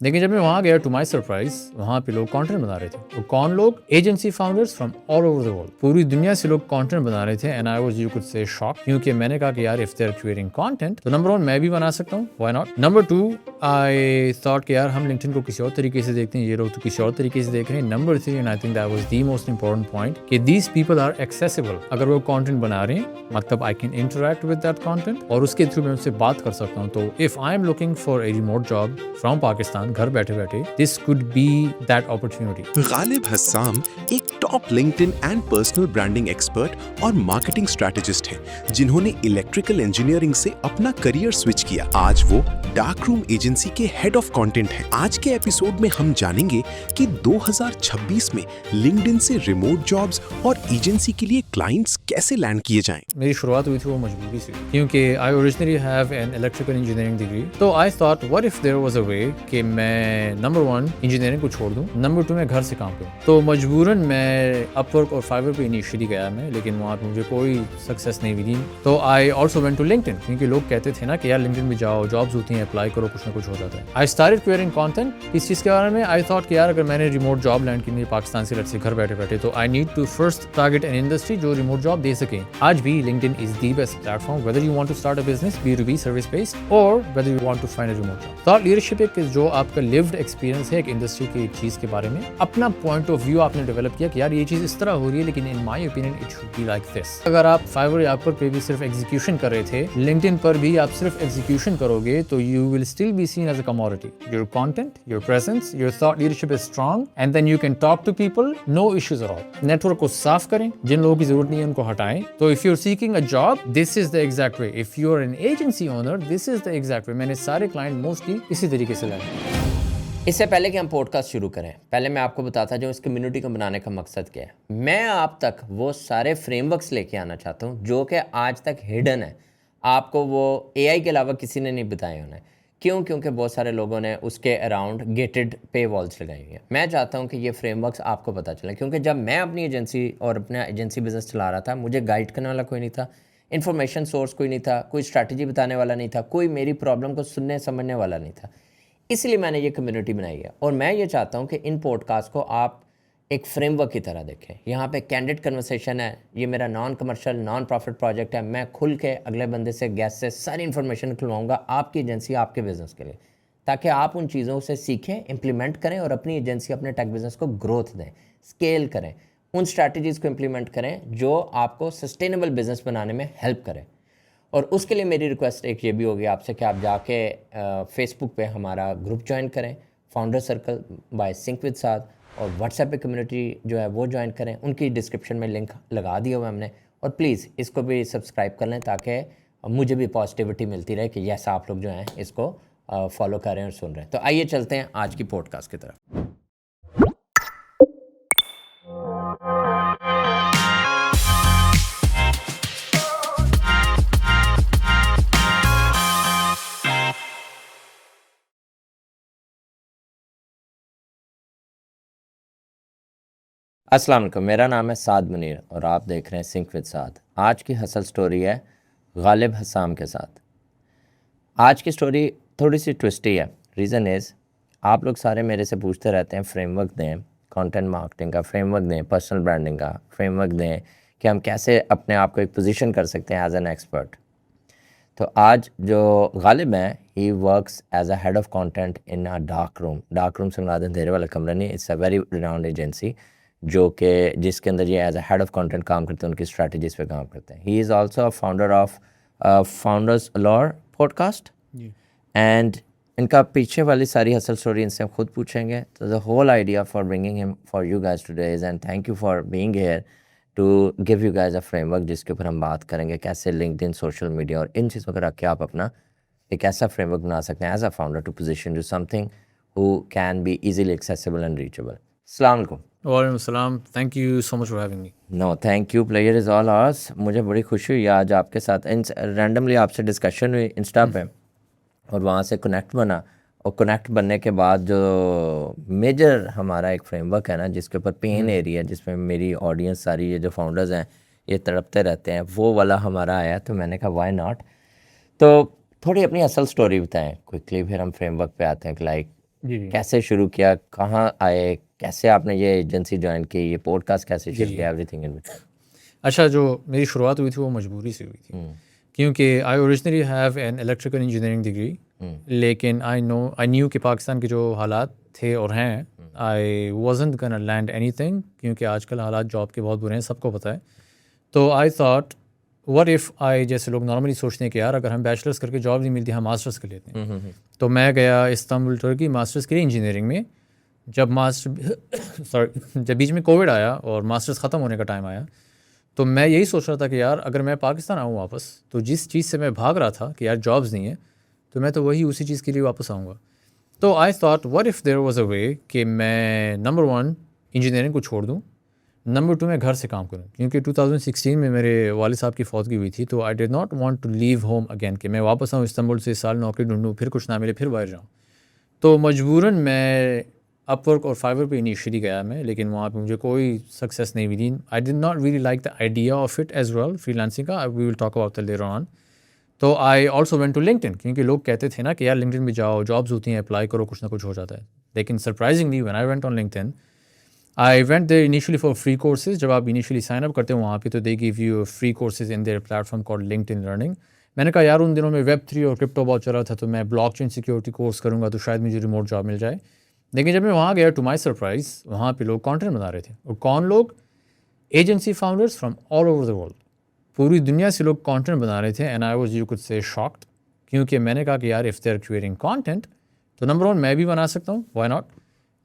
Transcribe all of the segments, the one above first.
لیکن جب میں وہاں گیا ٹو مائی سرپرائز وہاں پہ لوگ کانٹینٹ بنا رہے تھے. اور کون لوگ؟ Agency founders from all over the world. پوری دنیا سے لوگ کانٹینٹ بنا رہے تھے. And I was you could say shock, کیونکہ میں نے کہا کہ یار if they are creating content تو نمبر 1 میں بھی بنا سکتا ہوں, why not. Number 2 I thought کہ یار ہم لنکڈن کو کسی اور طریقے سے دیکھتے ہیں, یہ لوگ تو کسی اور طریقے سے دیکھ رہے ہیں. Number 3 and I think that was the most important point کہ دیز پیپل آر ایکسیسیبل. اگر وہ کانٹینٹ بنا رہے ہیں مطلب I can interact with that content اور اس کے تھرو میں ان سے بات کر سکتا ہوں. تو if I am looking for a remote job from Pakistan گھر بیٹھے بیٹھے, دس could be that opportunity. غالب حسام ایک top linked in and personal branding expert اور مارکیٹنگ اسٹریٹجسٹ ہیں جنہوں نے الیکٹریکل انجینئرنگ سے اپنا کریئر سوئچ کیا. آج وہ ڈارک روم ایجنسی کے ہیڈ آف کانٹینٹ ہیں. آج کے ایپیسوڈ میں ہم جانیں گے کہ 2026 میں لنکڈ ان سے ریموٹ جابز اور ایجنسی کے لیے کلائنٹس کیسے لینڈ کیے جائیں. میری شروعات ہوئی تھی وہ مجبوری سے, کیونکہ I originally have an electrical engineering degree. تو I thought what if there was a way کہ میں نمبر 1 انجینئرنگ کو چھوڑ دوں, نمبر 2 میں گھر سے کام کروں. تو مجبوراً میں اپ ورک اور فائور پہ انیشیلی گیا میں, لیکن وہاں پہ مجھے کوئی سکسیس نہیں ملی. تو I also went to LinkedIn, کیونکہ لوگ کہتے تھے نا کہ یار لنکڈن میں جاؤ, جابز ہوتی ہیں, اپلائی کرو, کچھ نہ کچھ ہو جاتا ہے. آئی اسٹارٹڈ کریئٹنگ کانٹینٹ اس چیز کے بارے میں. آئی تھاٹ کہ یار اگر میں نے ریموٹ جاب لینڈ کی پاکستان سے سے گھر بیٹھے بیٹھے, تو I need to first target an industry جو ریموٹ جاب دے سکیں. آج بھی LinkedIn is the best platform whether you want to start a business B2B service based اور whether you want to find a remote job. Thought leadership ایک جو آپ کا لیوڈ ایکسپیرینس ہے ایک انڈسٹری کی چیز کے بارے میں, اپنا پوائنٹ آف ویو آپ نے ڈیولپ کیا کہ یار یہ چیز اس طرح ہو رہی ہے, لیکن in my opinion it should be like this. اگر آپ فائور یا اپر پہ بھی صرف ایگزیکیوشن کر رہے تھے, لنکڈن پر بھی آپ صرف ایگزیکیوشن کرو گے تو you will still be seen as a commodity. Your content, your presence, your thought leadership is strong and then you can talk to people, no issues at all. Network کو صاف کریں, جن لوگوں کی ضرورت نہیں ہے ان کو ہٹائیں. تو if you are seeking a job, this is the exact way. If you are an agency owner, this is the exact way. میں نے سارے کلائنٹ موسٹلی اسی طریقے سے لائے. اس سے پہلے کہ ہم پوڈ کاسٹ شروع کریں, پہلے میں آپ کو بتاتا جو اس کمیونٹی کو بنانے کا مقصد کیا ہے. میں آپ تک وہ سارے فریم ورکس لے کے آنا چاہتا ہوں جو کہ آج تک ہڈن ہے. آپ کو وہ اے آئی کے علاوہ کسی نے نہیں بتائے ہونے. کیوں؟ کیونکہ بہت سارے لوگوں نے اس کے اراؤنڈ گیٹڈ پے والس لگائی ہوئی ہیں. میں چاہتا ہوں کہ یہ فریم ورکس آپ کو پتہ چلیں, کیونکہ جب میں اپنی ایجنسی اور اپنا ایجنسی بزنس چلا رہا تھا, مجھے گائیڈ کرنے والا کوئی نہیں تھا, انفارمیشن سورس کوئی نہیں تھا, کوئی اسٹریٹجی بتانے والا نہیں تھا, کوئی میری پرابلم کو سننے سمجھنے والا نہیں تھا. اس لیے میں نے یہ کمیونٹی بنائی ہے. اور میں یہ چاہتا ہوں کہ ان پوڈ کاسٹ کو آپ ایک فریم ورک کی طرح دیکھیں. یہاں پہ کینڈیڈ کنورسیشن ہے. یہ میرا non commercial non profit project ہے. میں کھل کے اگلے بندے سے, گیسٹ سے ساری انفارمیشن نکلواؤں گا آپ کی ایجنسی, آپ کے بزنس کے لیے, تاکہ آپ ان چیزوں سے سیکھیں, امپلیمنٹ کریں اور اپنی ایجنسی, اپنے ٹیک بزنس کو گروتھ دیں, اسکیل کریں, ان اسٹریٹجیز کو امپلیمنٹ کریں جو آپ کو سسٹینیبل بزنس بنانے میں ہیلپ کریں. اور اس کے لیے میری ریکویسٹ ایک یہ بھی ہوگی آپ سے کہ آپ جا کے فیس بک پہ ہمارا گروپ جوائن کریں, founder circle by sync with Saad, اور واٹس ایپ پہ کمیونٹی جو ہے وہ جوائن کریں. ان کی ڈسکرپشن میں لنک لگا دیا ہوا ہم نے. اور پلیز اس کو بھی سبسکرائب کر لیں تاکہ مجھے بھی پازیٹیوٹی ملتی رہے کہ یس آپ لوگ جو ہیں اس کو فالو کر رہے ہیں اور سن رہے ہیں. تو آئیے چلتے ہیں آج کی پوڈ کاسٹ کی طرف. السلام علیکم, میرا نام ہے سعد منیر اور آپ دیکھ رہے ہیں سنک ود سعد. آج کی ہسل سٹوری ہے غالب حسام کے ساتھ. آج کی سٹوری تھوڑی سی ٹوسٹی ہے. ریزن از آپ لوگ سارے میرے سے پوچھتے رہتے ہیں فریم ورک دیں, کانٹینٹ مارکیٹنگ کا فریم ورک دیں, پرسنل برانڈنگ کا فریم ورک دیں, کہ ہم کیسے اپنے آپ کو ایک پوزیشن کر سکتے ہیں ایز این ایکسپرٹ. تو آج جو غالب ہیں, he works as a head of content in Dark Room. Dark Room سے مراد اندھیرے والا کمرہ نہیں, it's a very renowned agency جو کہ جس کے اندر یہ as a head of content کام کرتے ہیں, ان کی اسٹریٹجیز پہ کام کرتے ہیں. He is also founder of founders lore podcast, and ان کا پیچھے والی ساری ہسل اسٹوری ان سے ہم خود پوچھیں گے. تو the whole idea for bringing him for you guys today is, and thank you for being here to give you guys a framework جس کے اوپر ہم بات کریں گے کیسے لنکڈ ان, سوشل میڈیا اور ان چیزوں کو رکھ کے آپ اپنا ایک ایسا فریم ورک بنا سکتے ہیں as a founder to position to something who can be easily accessible and reachable. السلام علیکم. وعلیکم السلام. Thank you so much for having me. No thank you, pleasure is all ours. مجھے بڑی خوشی ہوئی آج آپ کے ساتھ رینڈملی آپ سے ڈسکشن ہوئی انسٹا پہ, اور وہاں سے کنیکٹ بنا. اور کنیکٹ بننے کے بعد جو میجر ہمارا ایک فریم ورک ہے نا, جس کے اوپر پین ایریا, جس میں میری آڈینس ساری یہ جو فاؤنڈرز ہیں یہ تڑپتے رہتے ہیں, وہ والا ہمارا آیا. تو میں نے کہا وائی ناٹ. تو تھوڑی اپنی اصل سٹوری بتائیں کوئکلی, پھر ہم فریم ورک پہ آتے ہیں کہ لائک جی جی کیسے شروع کیا, کہاں آئے, کیسے آپ نے یہ ایجنسی جوائن کی, یہ پوڈ کاسٹ کیسے شروع کیا, ایوری تھنگ ان بٹوین. اچھا, جو میری شروعات ہوئی تھی وہ مجبوری سے ہوئی تھی, کیونکہ I originally have an electrical engineering degree, لیکن آئی نیو کہ پاکستان کے جو حالات تھے اور ہیں, آئی وازنٹ گن لینڈ اینی تھنگ, کیونکہ آج کل حالات جاب کے بہت برے ہیں, سب کو پتہ ہے. تو آئی تھاٹ وٹ ایف آئی, جیسے لوگ نارملی سوچتے ہیں کہ یار اگر ہم بیچلرس کر کے جاب نہیں ملتی ہم ماسٹرس کر لیتے ہیں. تو میں گیا استنبول ترکی ماسٹرس کے لیے انجینئرنگ میں. جب بیچ میں کووڈ آیا اور ماسٹرس ختم ہونے کا ٹائم آیا, تو میں یہی سوچ رہا تھا کہ یار اگر میں پاکستان آؤں واپس, تو جس چیز سے میں بھاگ رہا تھا کہ یار جابز نہیں ہیں, تو میں تو وہی اسی چیز کے لیے واپس آؤں گا. تو I thought what if there was a way کہ میں نمبر 1 انجینئرنگ کو چھوڑ دوں, نمبر 2 میں گھر سے کام کروں, کیونکہ 2016 میں میرے والد صاحب کی فوتگی ہوئی تھی. تو I did not want to leave home again, کہ میں واپس آؤں استنبول سے, سال نوکری ڈھونڈوں, پھر کچھ نہ ملے پھر باہر جاؤں. تو مجبوراً میں اپ ورک اور فائیور پہ انیشلی گیا میں, لیکن وہاں پہ مجھے کوئی سکسیس نہیں ملی. I did not really like the idea of it as well, freelancing کا, we will talk about later on. تو I also went to LinkedIn, کیونکہ لوگ کہتے تھے نا کہ یار لنکڈن میں جاؤ, جابز ہوتی ہیں, اپلائی کرو, کچھ نہ کچھ ہو جاتا ہے. لیکن surprisingly when I went on LinkedIn, I went there initially for free courses. جب آپ انیشلی سائن اپ کرتے ہیں وہاں پہ, تو they gave you free courses in their platform called LinkedIn learning. میں نے کہا یار ان دنوں میں Web3 اور کرپٹو بہت چل رہا تھا, تو میں بلاک چین سیکورٹی کورس کروں گا تو شاید مجھے ریموٹ جاب مل جائے. لیکن جب میں وہاں گیا, ٹو مائی سرپرائز, وہاں پہ لوگ کانٹینٹ بنا رہے تھے. اور کون لوگ؟ Agency founders from all over the world, پوری دنیا سے لوگ کانٹینٹ بنا رہے تھے. And I was you could say shocked, کیونکہ میں نے کہا کہ یار if they are creating content, تو نمبر 1 میں بھی بنا سکتا ہوں, why not.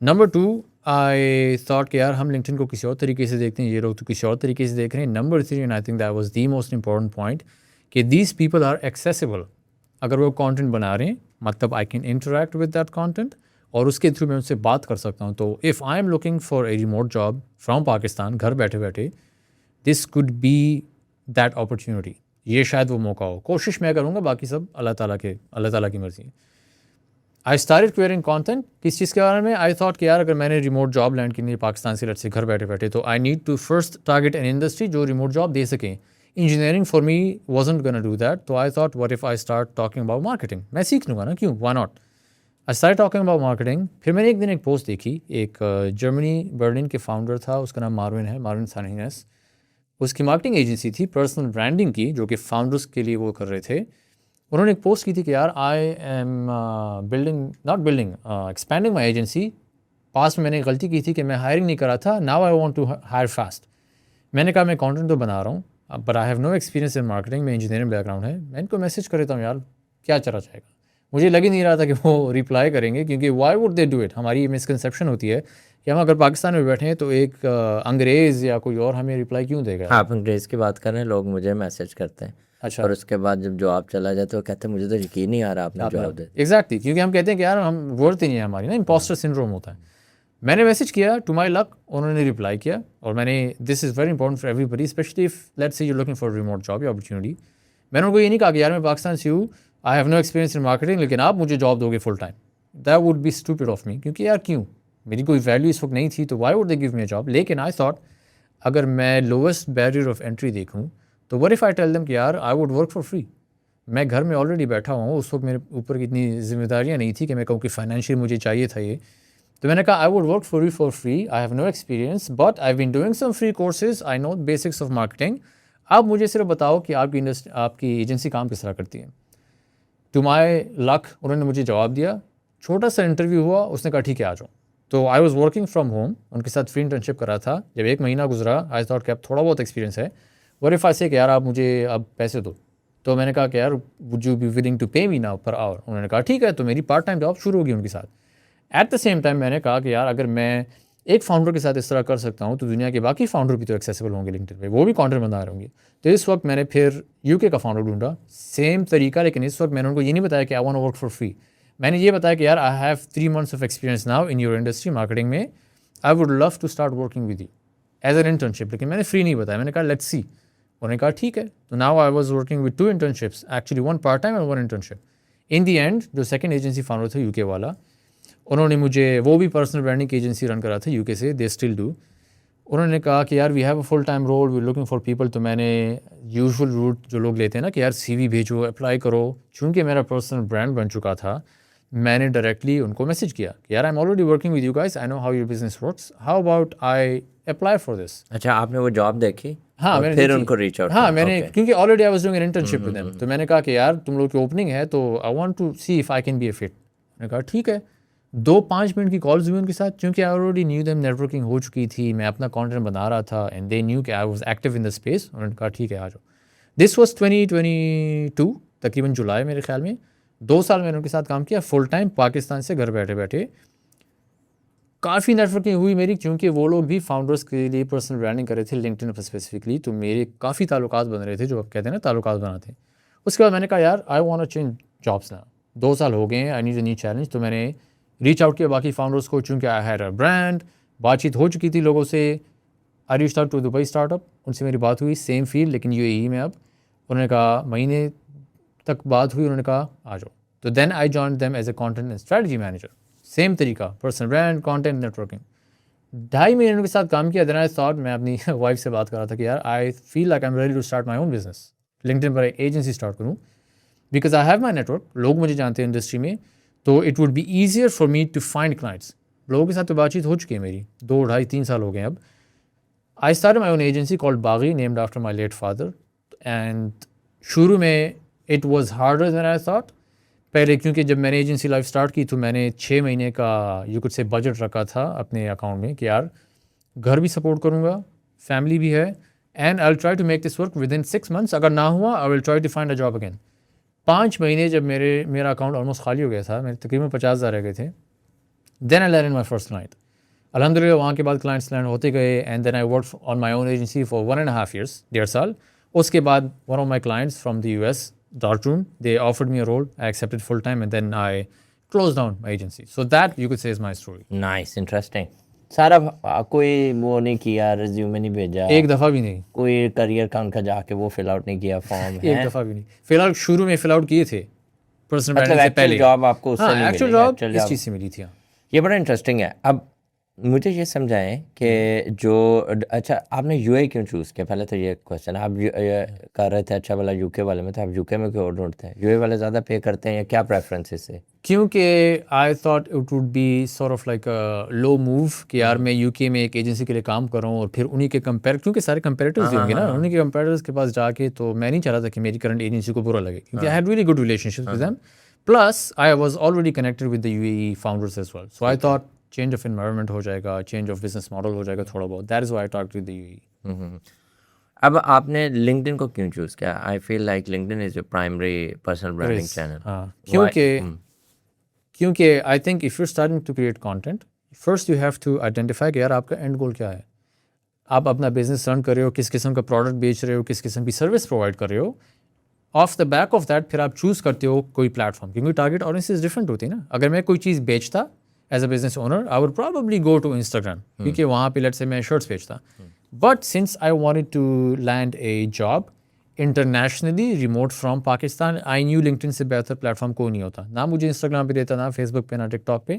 Number 2 I thought کہ یار ہم لنکڈن کو کسی اور طریقے سے دیکھتے ہیں, یہ لوگ تو کسی اور طریقے سے دیکھ رہے ہیں. Number 3 and I think that was the most important point, کہ دیز پیپل آر ایکسیسیبل. اگر وہ کانٹینٹ بنا رہے ہیں, مطلب I can interact with that content, اور اس کے تھرو میں ان سے بات کر سکتا ہوں. تو if I am looking for a remote job from Pakistan, گھر بیٹھے بیٹھے, دس کوڈ بی دیٹ اپرچونیٹی. یہ شاید وہ موقع ہو. کوشش میں کروں گا, باقی سب اللہ تعالیٰ کی مرضی ہے. I started creating content. کس چیز کے بارے میں؟ آئی تھاٹ کہ یار اگر میں نے ریموٹ جاب لینڈ کرنی ہے پاکستان سے, لیٹ سے گھر بیٹھے بیٹھے, تو I need to first target an industry جو ریموٹ جاب دے سکیں. Engineering for me wasn't gonna do that. تو I thought what if I start talking about marketing. میں سیکھ لوں گا نا, کیوں, why not. I start talking about marketing. پھر میں نے ایک دن ایک پوسٹ دیکھی, ایک جرمنی برلن کے فاؤنڈر تھا, اس کا نام ماروین سانینس. اس کی مارکیٹنگ ایجنسی تھی پرسنل برانڈنگ کی, جو کہ فاؤنڈرس کے لیے وہ کر رہے تھے. انہوں نے ایک پوسٹ کی تھی کہ یار I M expanding my agency. Past میں نے غلطی کی تھی کہ میں ہائرنگ نہیں کرا تھا, now I want to hire fast. میں نے کہا میں کانٹینٹ تو بنا رہا ہوں, but I have no experience in marketing. میں انجینئرنگ بیک گراؤنڈ ہے. میں ان کو میسج کر دیتا ہوں, یار کیا چلا جائے گا. مجھے لگ ہی نہیں رہا تھا کہ وہ ریپلائی کریں گے, کیونکہ Y would they do it. ہماری یہ مسکنسیپشن ہوتی ہے کہ ہم اگر پاکستان میں بیٹھے ہیں تو ایک انگریز یا کوئی اور ہمیں ریپلائی کیوں دے گا. آپ انگریز کی بات کر رہے ہیں, لوگ مجھے میسج کرتے ہیں. اچھا. اور اس کے بعد جب جواب چلا جائے تو کہتے ہیں مجھے تو یقین نہیں آ رہا آپ نے جواب دے. ایگزیکٹلی, کیونکہ ہم کہتے ہیں کہ یار ہم ورتھ ہی نہیں ہے ہماری نا, امپوسٹر سنڈروم ہوتا ہے. میں نے میسج کیا, ٹو مائی لک انہوں نے ریپلائی کیا. اور میں نے, this is very important for everybody, especially if let's say you looking for remote job یا اپرچونیٹی. میں نے ان کو یہ نہیں کہا کہ یار میں پاکستان سے ہوں, I have no experience in marketing, لیکن آپ مجھے جاب دو گے full time. That would be stupid of me, کیونکہ یار کیوں, میری کوئی ویلیو اس وقت نہیں تھی, تو why would they give me a job. لیکن آئی تھاٹ اگر میں لویسٹ بیریئر آف انٹری دیکھوں, تو what if I tell them کہ یار آئی وڈ ورک فار فری. میں گھر میں آلریڈی بیٹھا ہوں, اس وقت میرے اوپر اتنی ذمہ داریاں نہیں تھی کہ میں کہوں کہ فائنینشیل مجھے چاہیے تھا یہ. تو میں نے کہا I would work for you for free, I have no experience, but I been doing some free courses, I know basics of marketing. آپ مجھے صرف بتاؤ کہ آپ کی ایجنسی کام کس طرح کرتی ہے. ٹو مائی لک انہوں نے مجھے جواب دیا, چھوٹا سا انٹرویو ہوا, اس نے کہا ٹھیک ہے آ جاؤ. تو I was working from home, ان کے ساتھ فری انٹرنشپ کر رہا تھا. جب 1 مہینہ گزرا, آئی تھاٹ کہ اب تھوڑا بہت ایکسپیرینس ہے, وٹ ایف آئی سے کہ یار آپ مجھے اب پیسے دو. تو میں نے کہا کہ یار would you be willing to pay me now per hour. انہوں نے کہا ٹھیک ہے. تو میری پارٹ ٹائم جاب شروع ہوگی ان کے ساتھ. ایٹ دا سیم ٹائم میں نے کہا کہ یار اگر میں ایک فاؤنڈر کے ساتھ اس طرح کر سکتا ہوں, تو دنیا کے باقی فاؤنڈر بھی تو ایکسیسیبل ہوں گے لنکڈن پہ, وہ بھی کانٹینٹ بنا رہے ہوں گے. تو اس وقت میں نے پھر UK کا فاؤنڈر ڈھونڈا, سیم طریقہ. لیکن اس وقت میں نے ان کو یہ نہیں بتایا کہ I want work for free. میں نے یہ بتایا کہ یار I have 3 months of experience now in your industry marketing میں, I would love to start working with you as an internship. لیکن میں نے فری نہیں بتایا, میں نے کہا لیٹس سی. انہوں نے کہا ٹھیک ہے. تو now I was working with 2 internships, actually 1 part time اور 1 internship. ان دی اینڈ جو سیکنڈ ایجنسی فاؤنڈر تھا UK والا, انہوں نے مجھے, وہ بھی پرسنل برانڈنگ کی ایجنسی رن کرا تھا UK سے, دے اسٹل ڈو. انہوں نے کہا کہ یار we have a full time role, we looking for people. تو میں نے یوزول روٹ جو لوگ لیتے ہیں نا کہ یار CV بھیجو, اپلائی کرو. چونکہ میرا پرسنل برانڈ بن چکا تھا, میں نے ڈائریکٹلی ان کو میسیج کیا کہ یار I am already working with you guys, I know how your business works, how about I apply for this. اچھا آپ نے وہ جاب دیکھی؟ ہاں میں نے پھر ان کو ریچ آؤٹ. ہاں میں نے, کیونکہ already I was doing an internship with them, تو میں نے کہا کہ یار تم لوگ کی اوپننگ ہے تو I want to see if I can be a fit. میں نے کہا ٹھیک ہے. 2-5 منٹ کی کالز ہوئی ان کے ساتھ, کیونکہ I already knew them, networking ہو چکی تھی, میں اپنا کانٹینٹ بنا رہا تھا, اینڈ دے نیو کہ I was active in the space. انہوں نے کہا ٹھیک ہے آ جاؤ. دس واز 2022 تقریباً جولائی میرے خیال میں. 2 سال میں نے ان کے ساتھ کام کیا فل ٹائم پاکستان سے گھر بیٹھے بیٹھے. کافی نیٹ ورکنگ ہوئی میری, کیونکہ وہ لوگ بھی فاؤنڈرس کے لیے پرسنل برانڈنگ کر رہے تھے لنکڈن پر اسپیسیفکلی, تو میرے کافی تعلقات بن رہے تھے, جو آپ کہتے ہیں نا تعلقات بناتے ہیں. اس کے بعد میں نے کہا یار I want to change jobs نا, 2 سال ہو گئے ہیں, I need a new challenge. تو میں نے ریچ آؤٹ کیا باقی فاؤنڈرس کو, چونکہ آئی ہیڈ اے برانڈ, بات چیت ہو چکی تھی لوگوں سے. I reach out to Dubai startup, ان سے میری بات ہوئی, سیم فیلڈ لیکن UAE میں. اب انہوں نے کہا مہینے تک بات ہوئی, انہوں نے کہا آ جاؤ. تو then I join them as a content and strategy manager. Same طریقہ, personal brand, content, networking. 2.5 مہینے ان کے ساتھ کام کیا. دین آئی تھاٹ, میں اپنی وائف سے بات کر رہا تھا کہ یار I feel like I am ready to start my own business, LinkedIn پر ایجنسی اسٹارٹ کروں, because I have my network, لوگ مجھے جانتے ہیں انڈسٹری میں, تو it would be easier for me to find clients. لوگوں کے ساتھ تو بات چیت ہو چکی ہے میری, 2-2.5-3 سال ہو گئے اب. I start my own agency called Baghi, named after my late father. And شروع میں it was harder than I thought. پہلے کیونکہ جب میں نے ایجنسی لائف اسٹارٹ کی تو میں نے 6 مہینے کا یو کڈ سے بجٹ رکھا تھا اپنے اکاؤنٹ میں کہ یار گھر بھی سپورٹ کروں گا, فیملی بھی ہے, and I will try to make this work with in 6 months. اگر نہ ہوا I will try to find a job again. 5 مہینے جب میرا اکاؤنٹ آلموسٹ خالی ہو گیا تھا, میرے تقریباً 50,000 رہ گئے تھے, then I land my first client. الحمد للہ وہاں کے بعد کلائنٹس لینڈ ہوتے گئے, and then I work on my own agency for 1.5 years, 1.5 سال. اس کے بعد one of my clients from the US, Darkroom, they offered me a role, I accepted full time, and then I closed down my agency. So that you could say is my story. Nice, interesting. سارا کوئی وہ نہیں کیا, resume نہیں بھیجا ایک دفعہ بھی نہیں, کوئی کریئر کا ان کا جا کے وہ فل آؤٹ نہیں کیا فارم؟ ایک دفعہ بھی نہیں. فی الحال شروع میں فل آؤٹ کیے تھے پرسنل برانڈنگ سے پہلے. جاب آپ کو اس سے نہیں ملی؟ ایکچوئل جاب اس چیز سے ملی تھی. یہ بڑا انٹرسٹنگ ہے. اب مجھے یہ سمجھائیں کہ جو اچھا آپ نے UAE کیوں چوز کیا؟ پہلے تو یہ کوشچن ہے. آپ کر رہے تھے اچھا والا UK والے میں, تو آپ UK میں کیوں ڈھونڈتے ہیں؟ UAE والے زیادہ پے کرتے ہیں یا کیا پریفرنس ہے اس سے؟ کیونکہ I thought it would be sort of like low move کہ یار میں UK میں ایک ایجنسی کے لیے کام کر رہا ہوں, اور پھر انہیں کے کیونکہ سارے کمپیریٹرز ہوں گے نا, انہیں کے کمپیریٹرز کے پاس جا کے, تو میں نہیں چاہ رہا تھا کہ میری کرنٹ ایجنسی کو برا لگے, کیونکہ I had really good relationship with them, plus I was already connected with the UAE founders as well. So I thought change of environment ہو جائے گا, چینج آف بزنس ماڈل ہو جائے گا تھوڑا بہت. That is why I talk to the UAE. اب آپ نے لنکڈن کو کیوں چوز کیا؟ I feel like LinkedIn is your primary personal branding channel. کیونکہ I think if you starting to create content, first you have to identify کہ یار آپ کا اینڈ گول کیا ہے. آپ اپنا بزنس رن کر رہے ہو, کس قسم کا پروڈکٹ بیچ رہے ہو, کس قسم کی سروس پرووائڈ کر رہے ہو. Off the back of that پھر آپ چوز کرتے ہو کوئی پلیٹ فارم, کیونکہ ٹارگیٹ آڈینسز ڈفرینٹ ہوتی ہے نا. اگر میں کوئی چیز بیچتا as a business owner, I would probably go to Instagram, کیونکہ وہاں پہ لیٹ سے میں شرٹس بیچتا. But since I wanted to land a job internationally remote from Pakistan, I knew LinkedIn سے بہتر پلیٹ فارم کوئی نہیں ہوتا. نہ مجھے انسٹاگرام پہ دیتا, نہ فیس بک پہ, نہ ٹک ٹاک پہ.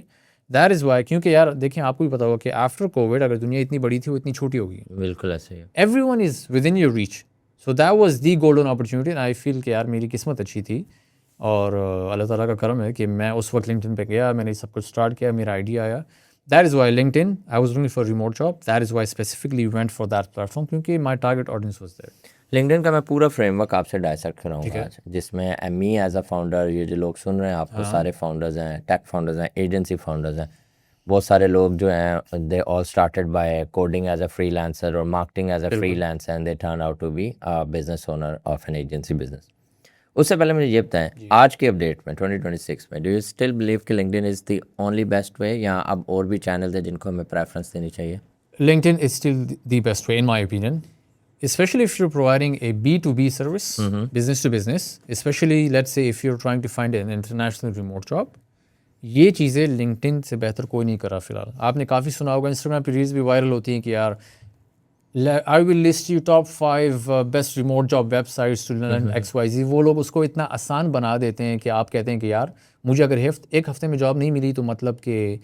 دیٹ از وائی, کیونکہ یار دیکھیں آپ کو بھی پتا ہوگا کہ آفٹر کووڈ اگر دنیا اتنی بڑی تھی وہ اتنی چھوٹی ہو گئی. بالکل ایسے ہی, everyone is within your reach. So that was the golden opportunity. I feel کہ یار میری قسمت اچھی تھی, اور اللہ تعالیٰ کا کرم ہے کہ میں اس وقت لنکڈن پہ گیا, میں نے سب کچھ اسٹارٹ کیا, میرا آئیڈیا آیا. That is why LinkedIn, I was looking for remote job. That is why specifically went for that platform, کیونکہ my target audience was that. LinkedIn کا میں پورا فریم ورک آپ سے ڈائسیکٹ کراؤں گا, جس میں می ایز اے فاؤنڈر, یہ جو لوگ سن رہے ہیں آپ کو سارے فاؤنڈرز ہیں, ٹیک فاؤنڈرز ہیں, ایجنسی فاؤنڈرز ہیں. بہت سارے لوگ جو ہیں they all started by coding as a freelancer اور marketing as a freelancer, and they turn out to be business owner of an agency business. اس سے پہلے مجھے یہ بتائیں, آج کے اپڈیٹ میں 2026 میں ڈو یو اسٹل بلیو کہ LinkedIn is the only best way, یا اب اور بھی چینلز ہیں جن کو ہمیں پریفرنس دینی چاہیے؟ LinkedIn is still the best way in my opinion, especially if you're providing a B2B service, business to business, especially let's say if you're trying to find an international remote job. یہ چیزیں LinkedIn سے بہتر کوئی نہیں کر رہا فی الحال. آپ نے کافی سنا ہوگا, انسٹاگرام پہ ریلز بھی وائرل ہوتی ہیں کہ یار I will list you top 5 best remote job websites to learn XYZ. وہ لوگ اس کو اتنا آسان بنا دیتے ہیں کہ آپ کہتے ہیں کہ یار مجھے اگر ایک ہفتے میں جاب نہیں ملی تو مطلب کہ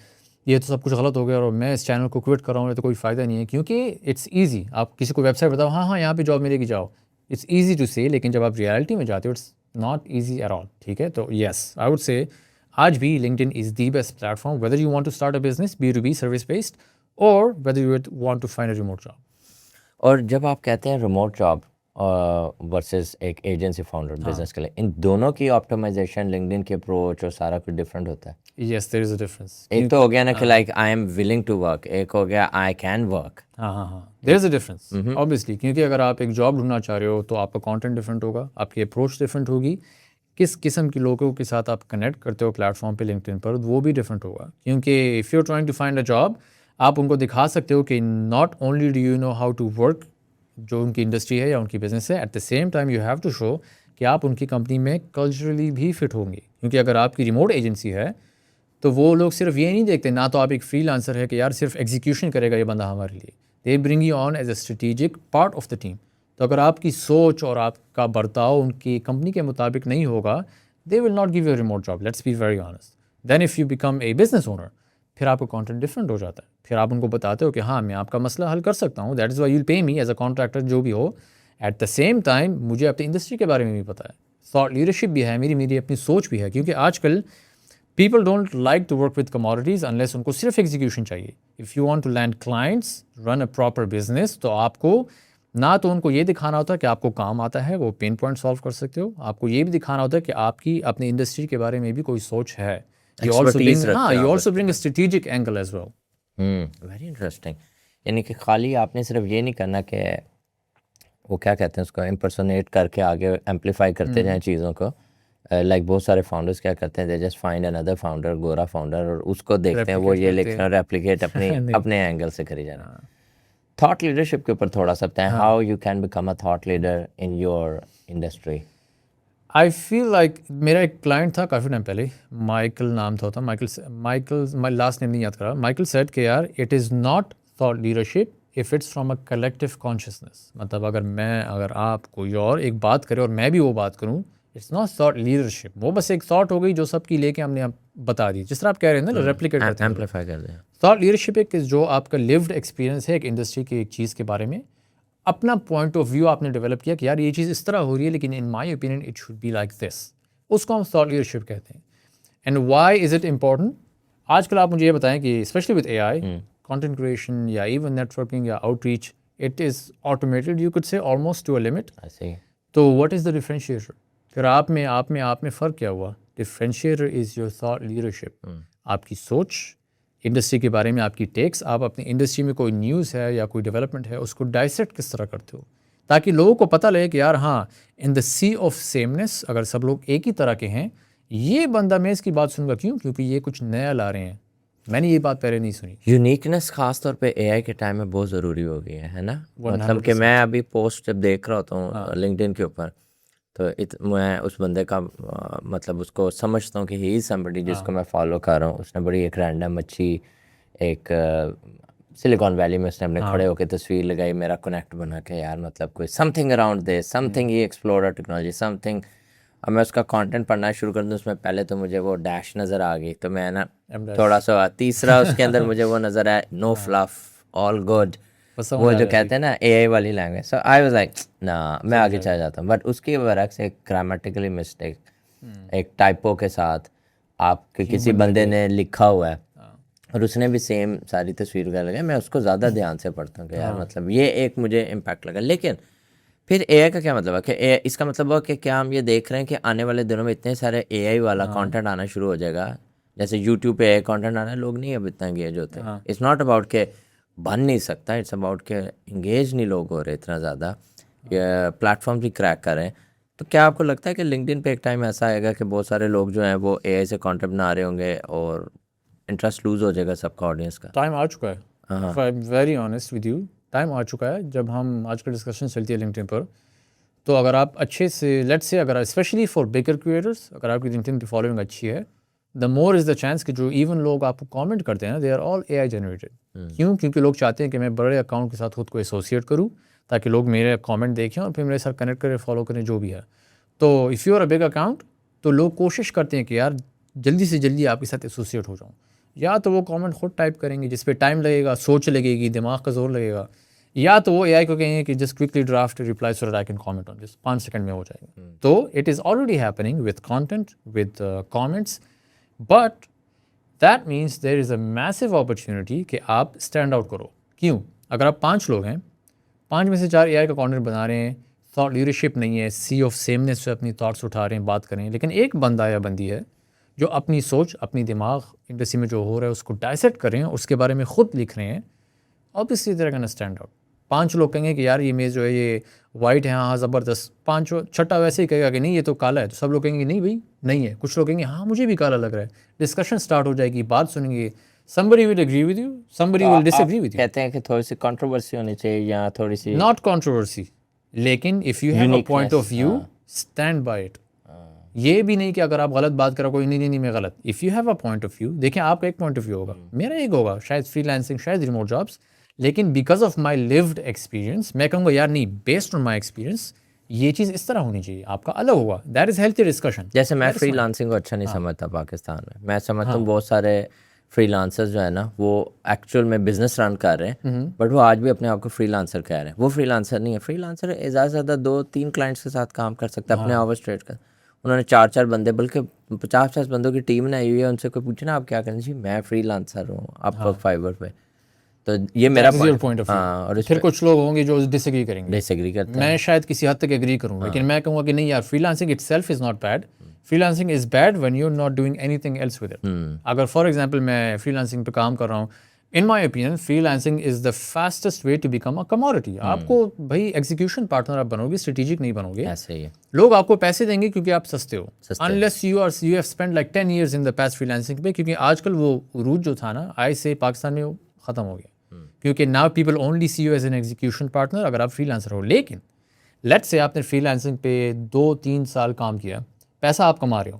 یہ تو سب کچھ غلط ہو گیا اور میں اس چینل کو کوئٹ کر رہا ہوں, تو کوئی فائدہ نہیں ہے. کیونکہ اٹس ایزی, آپ کسی کو ویب سائٹ بتاؤ ہاں یہاں پہ جاب ملے گی جاؤ, اٹس ایزی ٹو سے, لیکن جب آپ ریالٹی میں جاتے ہو it's not easy at all. ٹھیک ہے, تو یس آئی وڈ سے آج بھی LinkedIn is the best platform whether you want to start a business B2B service based or whether you want to find a remote job. اور جب آپ کہتے ہیں ریموٹ جاب ورسز ایک ایجنسی فاؤنڈر بزنس کے لیے، ان دونوں کی آپٹیمائزیشن لنکڈن کی اپروچ اور سارا کچھ ڈفرینٹ ہوتا ہے. Yes, there is a difference. ایک تو ہو گیا نا کہ like I am willing to work, ایک ہو گیا آئی کین ورک. ہاں there is a difference obviously, کیونکہ اگر آپ ایک جاب ڈھونڈنا چاہ رہے ہو تو آپ کا کانٹینٹ ڈفرینٹ ہوگا، آپ کی اپروچ ڈفرینٹ ہوگی، کس قسم کے لوگوں کے ساتھ آپ کنیکٹ کرتے ہو پلیٹ فارم پہ LinkedIn پر وہ بھی ڈفرینٹ ہوگا. کیونکہ if you're trying to find a job آپ ان کو دکھا سکتے ہو کہ not only do you know how to work جو ان کی انڈسٹری ہے یا ان کی بزنس ہے، at the same time you have to show کہ آپ ان کی کمپنی میں کلچرلی بھی فٹ ہوں گے. کیونکہ اگر آپ کی ریموٹ ایجنسی ہے تو وہ لوگ صرف یہ نہیں دیکھتے، نہ تو آپ ایک فری لانسر ہے کہ یار صرف ایگزیکیوشن کرے گا یہ بندہ ہمارے لیے، they bring you on as a strategic part of the team. تو اگر آپ کی سوچ اور آپ کا برتاؤ ان کی کمپنی کے مطابق نہیں ہوگا، they will not give you remote job. Let's be very honest. Then if you become a business owner, پھر آپ کا کانٹینٹ ڈفرینٹ ہو جاتا ہے. پھر آپ ان کو بتاتے ہو کہ ہاں میں آپ کا مسئلہ حل کر سکتا ہوں، that is why you will pay me as a contractor جو بھی ہو. ایٹ دا سیم ٹائم مجھے اپنی انڈسٹری کے بارے میں بھی پتہ ہے، تھاٹ لیڈرشپ بھی ہے میری اپنی سوچ بھی ہے. کیونکہ آج کل people don't like to work with commodities unless ان کو صرف ایگزیکیوشن چاہیے. If you want to land clients, run a proper business, تو آپ کو نہ تو ان کو یہ دکھانا ہوتا ہے کہ آپ کو کام آتا ہے، وہ پین پوائنٹ سالو کر سکتے ہو، آپ کو یہ بھی دکھانا ہوتا ہے کہ آپ کی اپنی انڈسٹری کے بارے میں بھی کوئی سوچ ہے. You also bring a strategic angle as well. Very interesting. یعنی کہ خالی آپ نے صرف یہ نہیں کرنا کہ وہ کیا کہتے ہیں اس کو امپرسونیٹ کر کے آگے ایمپلیفائی کرتے جائیں چیزوں کو. لائک بہت سارے فاؤنڈرس کیا کرتے ہیں، they just find another founder, گورا فاؤنڈر، اور اس کو دیکھتے ہیں وہ یہ لکھ رہے ہیں، ریپلیکیٹ اپنے اینگل سے کری جانا. تھاٹ لیڈرشپ کے اوپر تھوڑا سا بتائیں، how you can become a thought leader in your industry. I feel like میرا ایک کلائنٹ تھا کافی ٹائم پہلے، مائیکل نام تھا مائیکل لاسٹ نیم نہیں یاد کرا. مائیکل سیڈ کہ یار it is not thought leadership if it's from a collective consciousness. مطلب اگر آپ کوئی اور ایک بات کرے اور میں بھی وہ بات کروں، اٹس ناٹ تھاٹ لیڈرشپ. وہ بس ایک تھاٹ ہو گئی جو سب کی لے کے ہم نے بتا دی، جس طرح آپ کہہ رہے ہیں نا ریپلیکیٹ کرتے ہیں، ایمپلیفائی کر دیں. تھاٹ لیڈرشپ ایک جو آپ کا لیوڈ ایکسپیرینس ہے ایک انڈسٹری کی ایک چیز کے بارے میں، اپنا پوائنٹ آف ویو آپ نے ڈیولپ کیا کہ یار یہ چیز اس طرح ہو رہی ہے لیکن in my opinion it should be like this. اس کو ہم تھاٹ لیڈرشپ کہتے ہیں. And why is it important? آج کل آپ مجھے یہ بتائیں کہ especially with AI content creation یا ایون نیٹ ورکنگ یا outreach, it is automated you could say almost to a limit. تو واٹ از دا ڈفرینشیٹر؟ پھر آپ میں فرق کیا ہوا؟ Differentiator is your thought leadership. آپ کی سوچ انڈسٹری کے بارے میں، آپ کی ٹیکس، آپ اپنی انڈسٹری میں کوئی نیوز ہے یا کوئی ڈیولپمنٹ ہے اس کو ڈائسیکٹ کس طرح کرتے ہو تاکہ لوگوں کو پتہ لگے کہ یار ہاں ان دا سی آف سیمنس، اگر سب لوگ ایک ہی طرح کے ہیں، یہ بندہ میں اس کی بات سنوں گا. کیوں؟ کیونکہ یہ کچھ نیا لا رہے ہیں، میں نے یہ بات پہلے نہیں سنی. یونیکنیس خاص طور پہ AI کے ٹائم میں بہت ضروری ہو گئی ہے نا. مطلب کہ میں ابھی پوسٹ جب دیکھ رہا ہوتا ہوں LinkedIn کے اوپر، تو میں اس بندے کا مطلب اس کو سمجھتا ہوں کہ ہی از سمبڈی جس کو میں فالو کر رہا ہوں. اس نے بڑی ایک رینڈم اچھی ایک سلیکان ویلی میں اس نے اپنے کھڑے ہو کے تصویر لگائی، میرا کنیکٹ بنا کے یار مطلب کوئی some thing around this, some thing he explore technology, some thing. اب میں اس کا کانٹینٹ پڑھنا شروع کر دوں، اس میں پہلے تو مجھے وہ ڈیش نظر آ گئی، تو میں نا تھوڑا سا تیسرا اس کے اندر مجھے وہ نظر آیا نو فلف آل گڈ، وہ جو کہتے ہیں نا AI والی language. So I was like نا، میں آگے چلا جاتا ہوں. بٹ اس کے برعکس ایک گرامیٹیکلی مسٹیک ایک ٹائپو کے ساتھ آپ کے کسی بندے نے لکھا ہوا ہے اور اس نے بھی سیم ساری تصویر وغیرہ لگائی، میں اس کو زیادہ دھیان سے پڑھتا ہوں کہ یار مطلب یہ ایک مجھے امپیکٹ لگا. لیکن پھر AI کا کیا مطلب ہے کہ اس کا مطلب ہے کہ کیا ہم یہ دیکھ رہے ہیں کہ آنے والے دنوں میں اتنے سارے AI والا کانٹینٹ آنا شروع ہو جائے گا، جیسے YouTube پہ AI کانٹینٹ آنا ہے، لوگ نہیں اب اتنا انگیج ہوتے. اٹس ناٹ اباؤٹ کہ بن نہیں سکتا، اٹس اباؤٹ کہ انگیج نہیں لوگ ہو رہے اتنا زیادہ، پلیٹ فارم بھی کریک کر رہے ہیں. تو کیا آپ کو لگتا ہے کہ LinkedIn پہ ایک ٹائم ایسا آئے گا کہ بہت سارے لوگ جو ہیں وہ AI سے کانٹینٹ بنا رہے ہوں گے اور انٹرسٹ لوز ہو جائے گا سب کا، آڈینس کا؟ ٹائم آ چکا ہے، very honest with you, time آ چکا ہے. جب ہم آج کل ڈسکشن چلتی ہے LinkedIn پر، تو اگر آپ اچھے سے لیٹ سے اگر اسپیشلی فار بگر کریٹرس اگر آپ کی LinkedIn کی فالوئنگ اچھی ہے، دا مور از دا چانس کہ جو ایون لوگ آپ کو کامنٹ کرتے ہیں نا، they are all AI generated. کیوں؟ کیونکہ لوگ چاہتے ہیں کہ میں بڑے اکاؤنٹ کے ساتھ خود کو ایسوسیٹ کروں تاکہ لوگ میرے کامنٹ دیکھیں اور پھر میرے ساتھ کنیکٹ کریں، فالو کریں، جو بھی ہے. تو if you are a big account تو لوگ کوشش کرتے ہیں کہ یار جلدی سے جلدی آپ کے ساتھ ایسوسیٹ ہو جاؤں. یا تو وہ کامنٹ خود ٹائپ کریں گے جس پہ ٹائم لگے گا، سوچ لگے گی، دماغ کا زور لگے گا، یا تو وہ AI کو کہیں گے کہ just quickly draft reply so that I can comment on this, 5 second میں ہو جائے گا. تو it is already happening with content, with comments. But that means there is a massive opportunity کہ آپ اسٹینڈ آؤٹ کرو. کیوں؟ اگر آپ 5 لوگ ہیں, 5 میں سے 4 اے آئی کا کانٹینٹ بنا رہے ہیں, تھاٹ لیڈرشپ نہیں ہے, سی آف سیمنس سے اپنی تھاٹس اٹھا رہے ہیں, بات کریں, لیکن ایک بندہ یا بندی ہے جو اپنی سوچ, اپنی دماغ انڈسٹری میں جو ہو رہا ہے اس کو ڈائسیکٹ کر رہے ہیں, اس کے بارے میں خود لکھ رہے ہیں, obviously they're gonna stand out. 5 لوگ کہیں گے کہ یار یہ میز جو ہے یہ وائٹ ہے, ہاں زبردست. 5 چھٹا ویسے ہی کہے گا کہ نہیں یہ تو کالا ہے, تو سب لوگ کہیں گے نہیں بھائی نہیں ہے. کچھ لوگ کہیں گے ہاں مجھے بھی کالا لگ رہا ہے. ڈسکشن سٹارٹ ہو جائے گی, بات سنیں گے, somebody will agree with you, somebody will disagree with you. کہتے ہیں کہ تھوڑی سی کنٹروورسی ہونی چاہیے یا تھوڑی سی Not controversy, لیکن if you have a point of view, stand by it. یہ بھی نہیں کہ اگر آپ غلط بات کرو کوئی نہیں میں غلط. If you have a point of view, دیکھیں آپ کا ایک پوائنٹ آف ویو ہوگا, میرا ایک ہوگا, شاید فری لانسنگ, شاید ریموٹ جابس, لیکن because of my lived experience میں کہوں گا یار نہیں, بیسڈ آن مائی ایکسپیرینس یہ چیز اس طرح ہونی چاہیے, آپ کا الگ ہوگا. That is healthy discussion. جیسے میں فری لانسنگ کو اچھا نہیں سمجھتا پاکستان میں سمجھتا ہوں بہت سارے فری لانسر جو ہے نا وہ ایکچوئل میں بزنس رن کر رہے ہیں, بٹ وہ آج بھی اپنے آپ کو فری لانسر کہہ رہے ہیں. وہ فری لانسر نہیں ہے. فری لانسر زیادہ سے زیادہ 2-3 کلائنٹس کے ساتھ کام کر سکتا ہے, اپنے آورس ٹریڈ کر. انہوں نے 4 بندے بلکہ 50 بندوں کی ٹیم نے آئی ہوئی ہے, ان سے کوئی پوچھے نا آپ کیا کریں, جی میں فری لانسر ہوں آپ ورک فائبر پہ. تو یہ میرا پوائنٹ آف ویو. اور پھر کچھ لوگ ہوں گے جو ڈس ایگری کریں گے, ڈس ایگری کرتے ہیں. میں شاید کسی حد تک ایگری کروں, لیکن میں کہوں گا کہ نہیں یار, freelancing itself is not bad. Freelancing is bad when you are not doing anything else with it. اگر فار ایگزامپل میں فری لانسنگ پہ کام کر رہا ہوں, in my opinion freelancing is the fastest way to become a commodity. آپ کو بھائی ایگزیکیوشن پارٹنر آپ بنو گے, اسٹریٹجک نہیں بنو گے. ایسے ہی ہے, لوگ آپ کو پیسے دیں گے کیونکہ آپ سستے ہو, unless you have spend like 10 years in the past freelancing پہ. کیونکہ آج کل وہ عروج جو تھا نا آج سے پاکستان میں وہ ختم ہو گیا, کیونکہ now people only see you as an execution partner اگر آپ فری لانسر ہو. لیکن لیٹ سے آپ نے فری لانسنگ پہ 2-3 سال کام کیا, پیسہ آپ کما رہے ہو,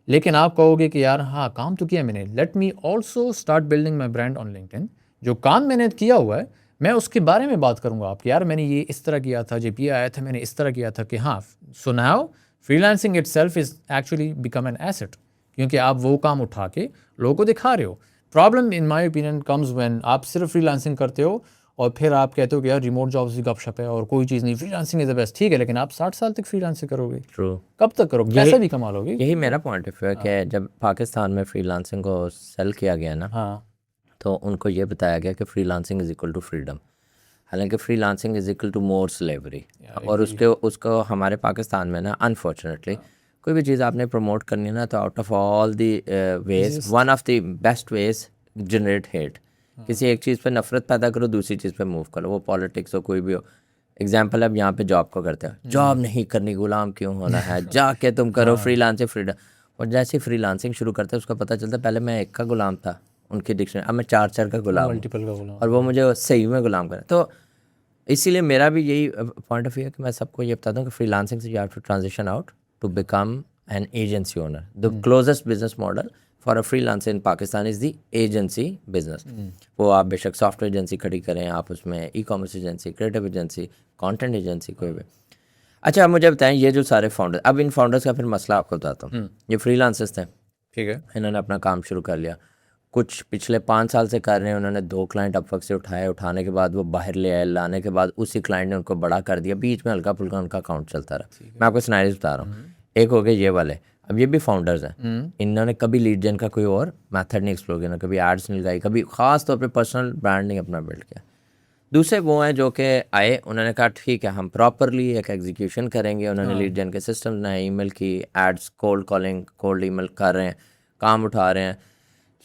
لیکن آپ کہو گے کہ یار ہاں کام تو کیا میں نے, let me also start building my brand on LinkedIn. جو کام میں نے کیا ہوا ہے میں اس کے بارے میں بات کروں گا آپ کہ یار میں نے یہ اس طرح کیا تھا, جب یہ آیا تھا میں نے اس طرح کیا تھا. کہ ہاں so now freelancing itself is actually become an asset, کیونکہ آپ وہ کام اٹھا کے لوگوں کو دکھا رہے ہو. Problem in my opinion comes when آپ صرف فری لانسنگ کرتے ہو اور پھر آپ کہتے ہو کہ یار ریموٹ جابس کی گپ شپ ہے اور کوئی چیز نہیں, free lancing is the best. ٹھیک ہے, لیکن آپ 60 سال تک فری لانسنگ کرو گے, ٹرو, کب تک کرو گے, پیسہ بھی کما لو گے. یہی میرا پوائنٹ آف ویو ہے کہ جب پاکستان میں فری لانسنگ کو سیل کیا گیا نا, ہاں تو ان کو یہ بتایا گیا کہ freelancing is equal to freedom, حالانکہ freelancing is equal to more slavery. اور اس کو ہمارے پاکستان میں نا انفارچونیٹلی کوئی بھی چیز آپ نے پروموٹ کرنی ہے نا, تو out of all the ways one of the best ways generate heat. کسی ایک چیز پہ نفرت پیدا کرو, دوسری چیز پہ موو کرو, وہ پالیٹکس ہو کوئی بھی ہو. ایگزامپل اب یہاں پہ جاب کو کرتے ہو, جاب نہیں کرنی, غلام کیوں ہونا ہے, جا کے تم کرو فری لانسنگ فریڈم. اور جیسے ہی فری لانسنگ شروع کرتے ہیں اس کا پتہ چلتا ہے پہلے میں ایک کا غلام تھا ان کی ڈکشنری, اب میں 4 کا غلام, ملٹیپل کا غلام, اور وہ مجھے صحیح میں غلام کرے. تو اسی لیے میرا بھی یہی پوائنٹ آف ویو ہے کہ میں سب کو یہ بتاتا ہوں کہ فری لانسنگ سے you have to transition out to become an agency owner. The closest business model for a freelancer in Pakistan is the agency business. وہ آپ بے شک سافٹ ویئر ایجنسی کھڑی کریں, آپ اس میں e commerce agency, creative agency, content agency, کوئی بھی. اچھا اب مجھے بتائیں یہ جو سارے فاؤنڈر, اب ان فاؤنڈرس کا پھر مسئلہ آپ کو بتاتا ہوں. یہ فری لانسرس تھے, ٹھیک ہے, انہوں نے اپنا کام شروع کر لیا, کچھ پچھلے 5 سال سے کر رہے ہیں, انہوں نے 2 کلائنٹ اپ ورک سے اٹھائے, اٹھانے کے بعد وہ باہر لے آئے, لانے کے بعد اسی کلائنٹ نے ان کو بڑا کر دیا, بیچ میں ہلکا پھلکا ان کا اکاؤنٹ چلتا رہا. میں آپ کو سیناریوز بتا رہا ہوں. ایک ہو گئے یہ والے, اب یہ بھی فاؤنڈرز ہیں, انہوں نے کبھی لیڈ جن کا کوئی اور میتھڈ نہیں ایکسپلور کیا, کبھی ایڈس نہیں لگائی, کبھی خاص طور پہ پرسنل برانڈ نہیں اپنا بلڈ کیا. دوسرے وہ ہیں جو کہ آئے, انہوں نے کہا ٹھیک ہے ہم پراپرلی ایک ایگزیکیوشن کریں گے, انہوں نے لیڈ جن کے سسٹم بنائے, ای میل کی, ایڈس, کولڈ کالنگ, کولڈ ای میل کر رہے ہیں, کام اٹھا رہے ہیں,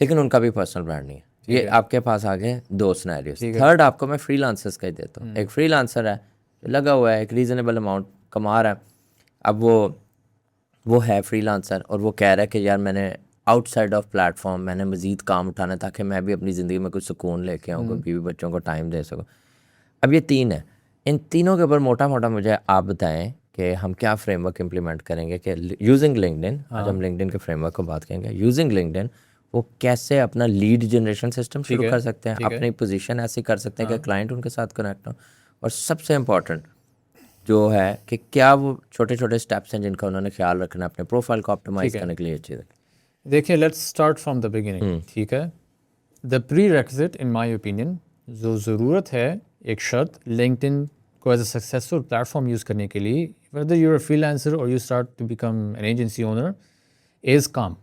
لیکن ان کا بھی پرسنل برانڈ نہیں ہے. یہ آپ کے پاس آ گئے 2 سینیریوز. تھرڈ آپ کو میں فری لانسرس کا ہی دیتا ہوں. ایک فری لانسر ہے جو لگا ہوا ہے, ایک ریزنیبل اماؤنٹ کما رہا ہے, اب وہ ہے فری لانسر اور وہ کہہ رہا ہے کہ یار میں نے out side of plate form میں نے مزید کام اٹھانا ہے تاکہ میں بھی اپنی زندگی میں کچھ سکون لے کے آؤں, کوئی بیوی بچوں کو ٹائم دے سکوں. اب یہ 3 ہیں, ان تینوں کے اوپر موٹا موٹا مجھے آپ بتائیں کہ ہم کیا فریم ورک امپلیمنٹ کریں گے کہ یوزنگ لنکڈ ان, آج ہم لنکڈ ان کے فریم ورک کو بات کریں گے, یوزنگ لنکڈ ان وہ کیسے اپنا لیڈ جنریشن سسٹم شروع کر سکتے ہیں, اپنی پوزیشن ایسی کر سکتے ہیں کہ کلائنٹ ان کے ساتھ کنیکٹ ہوں, اور سب سے امپورٹنٹ جو ہے کہ کیا وہ چھوٹے چھوٹے اسٹیپس ہیں جن کا انہوں نے خیال رکھنا ہے اپنے پروفائل کو آپٹیمائز کرنے کے لیے. چیزیں دیکھیں let's start from the beginning, ٹھیک ہے. دا پری ریکوزٹ ان مائی اوپینین جو ضرورت ہے ایک شرط لنکڈ ان کو as a successful plate form use کرنے کے لیے, whether you're a freelancer or you start to become an agency owner, is calm.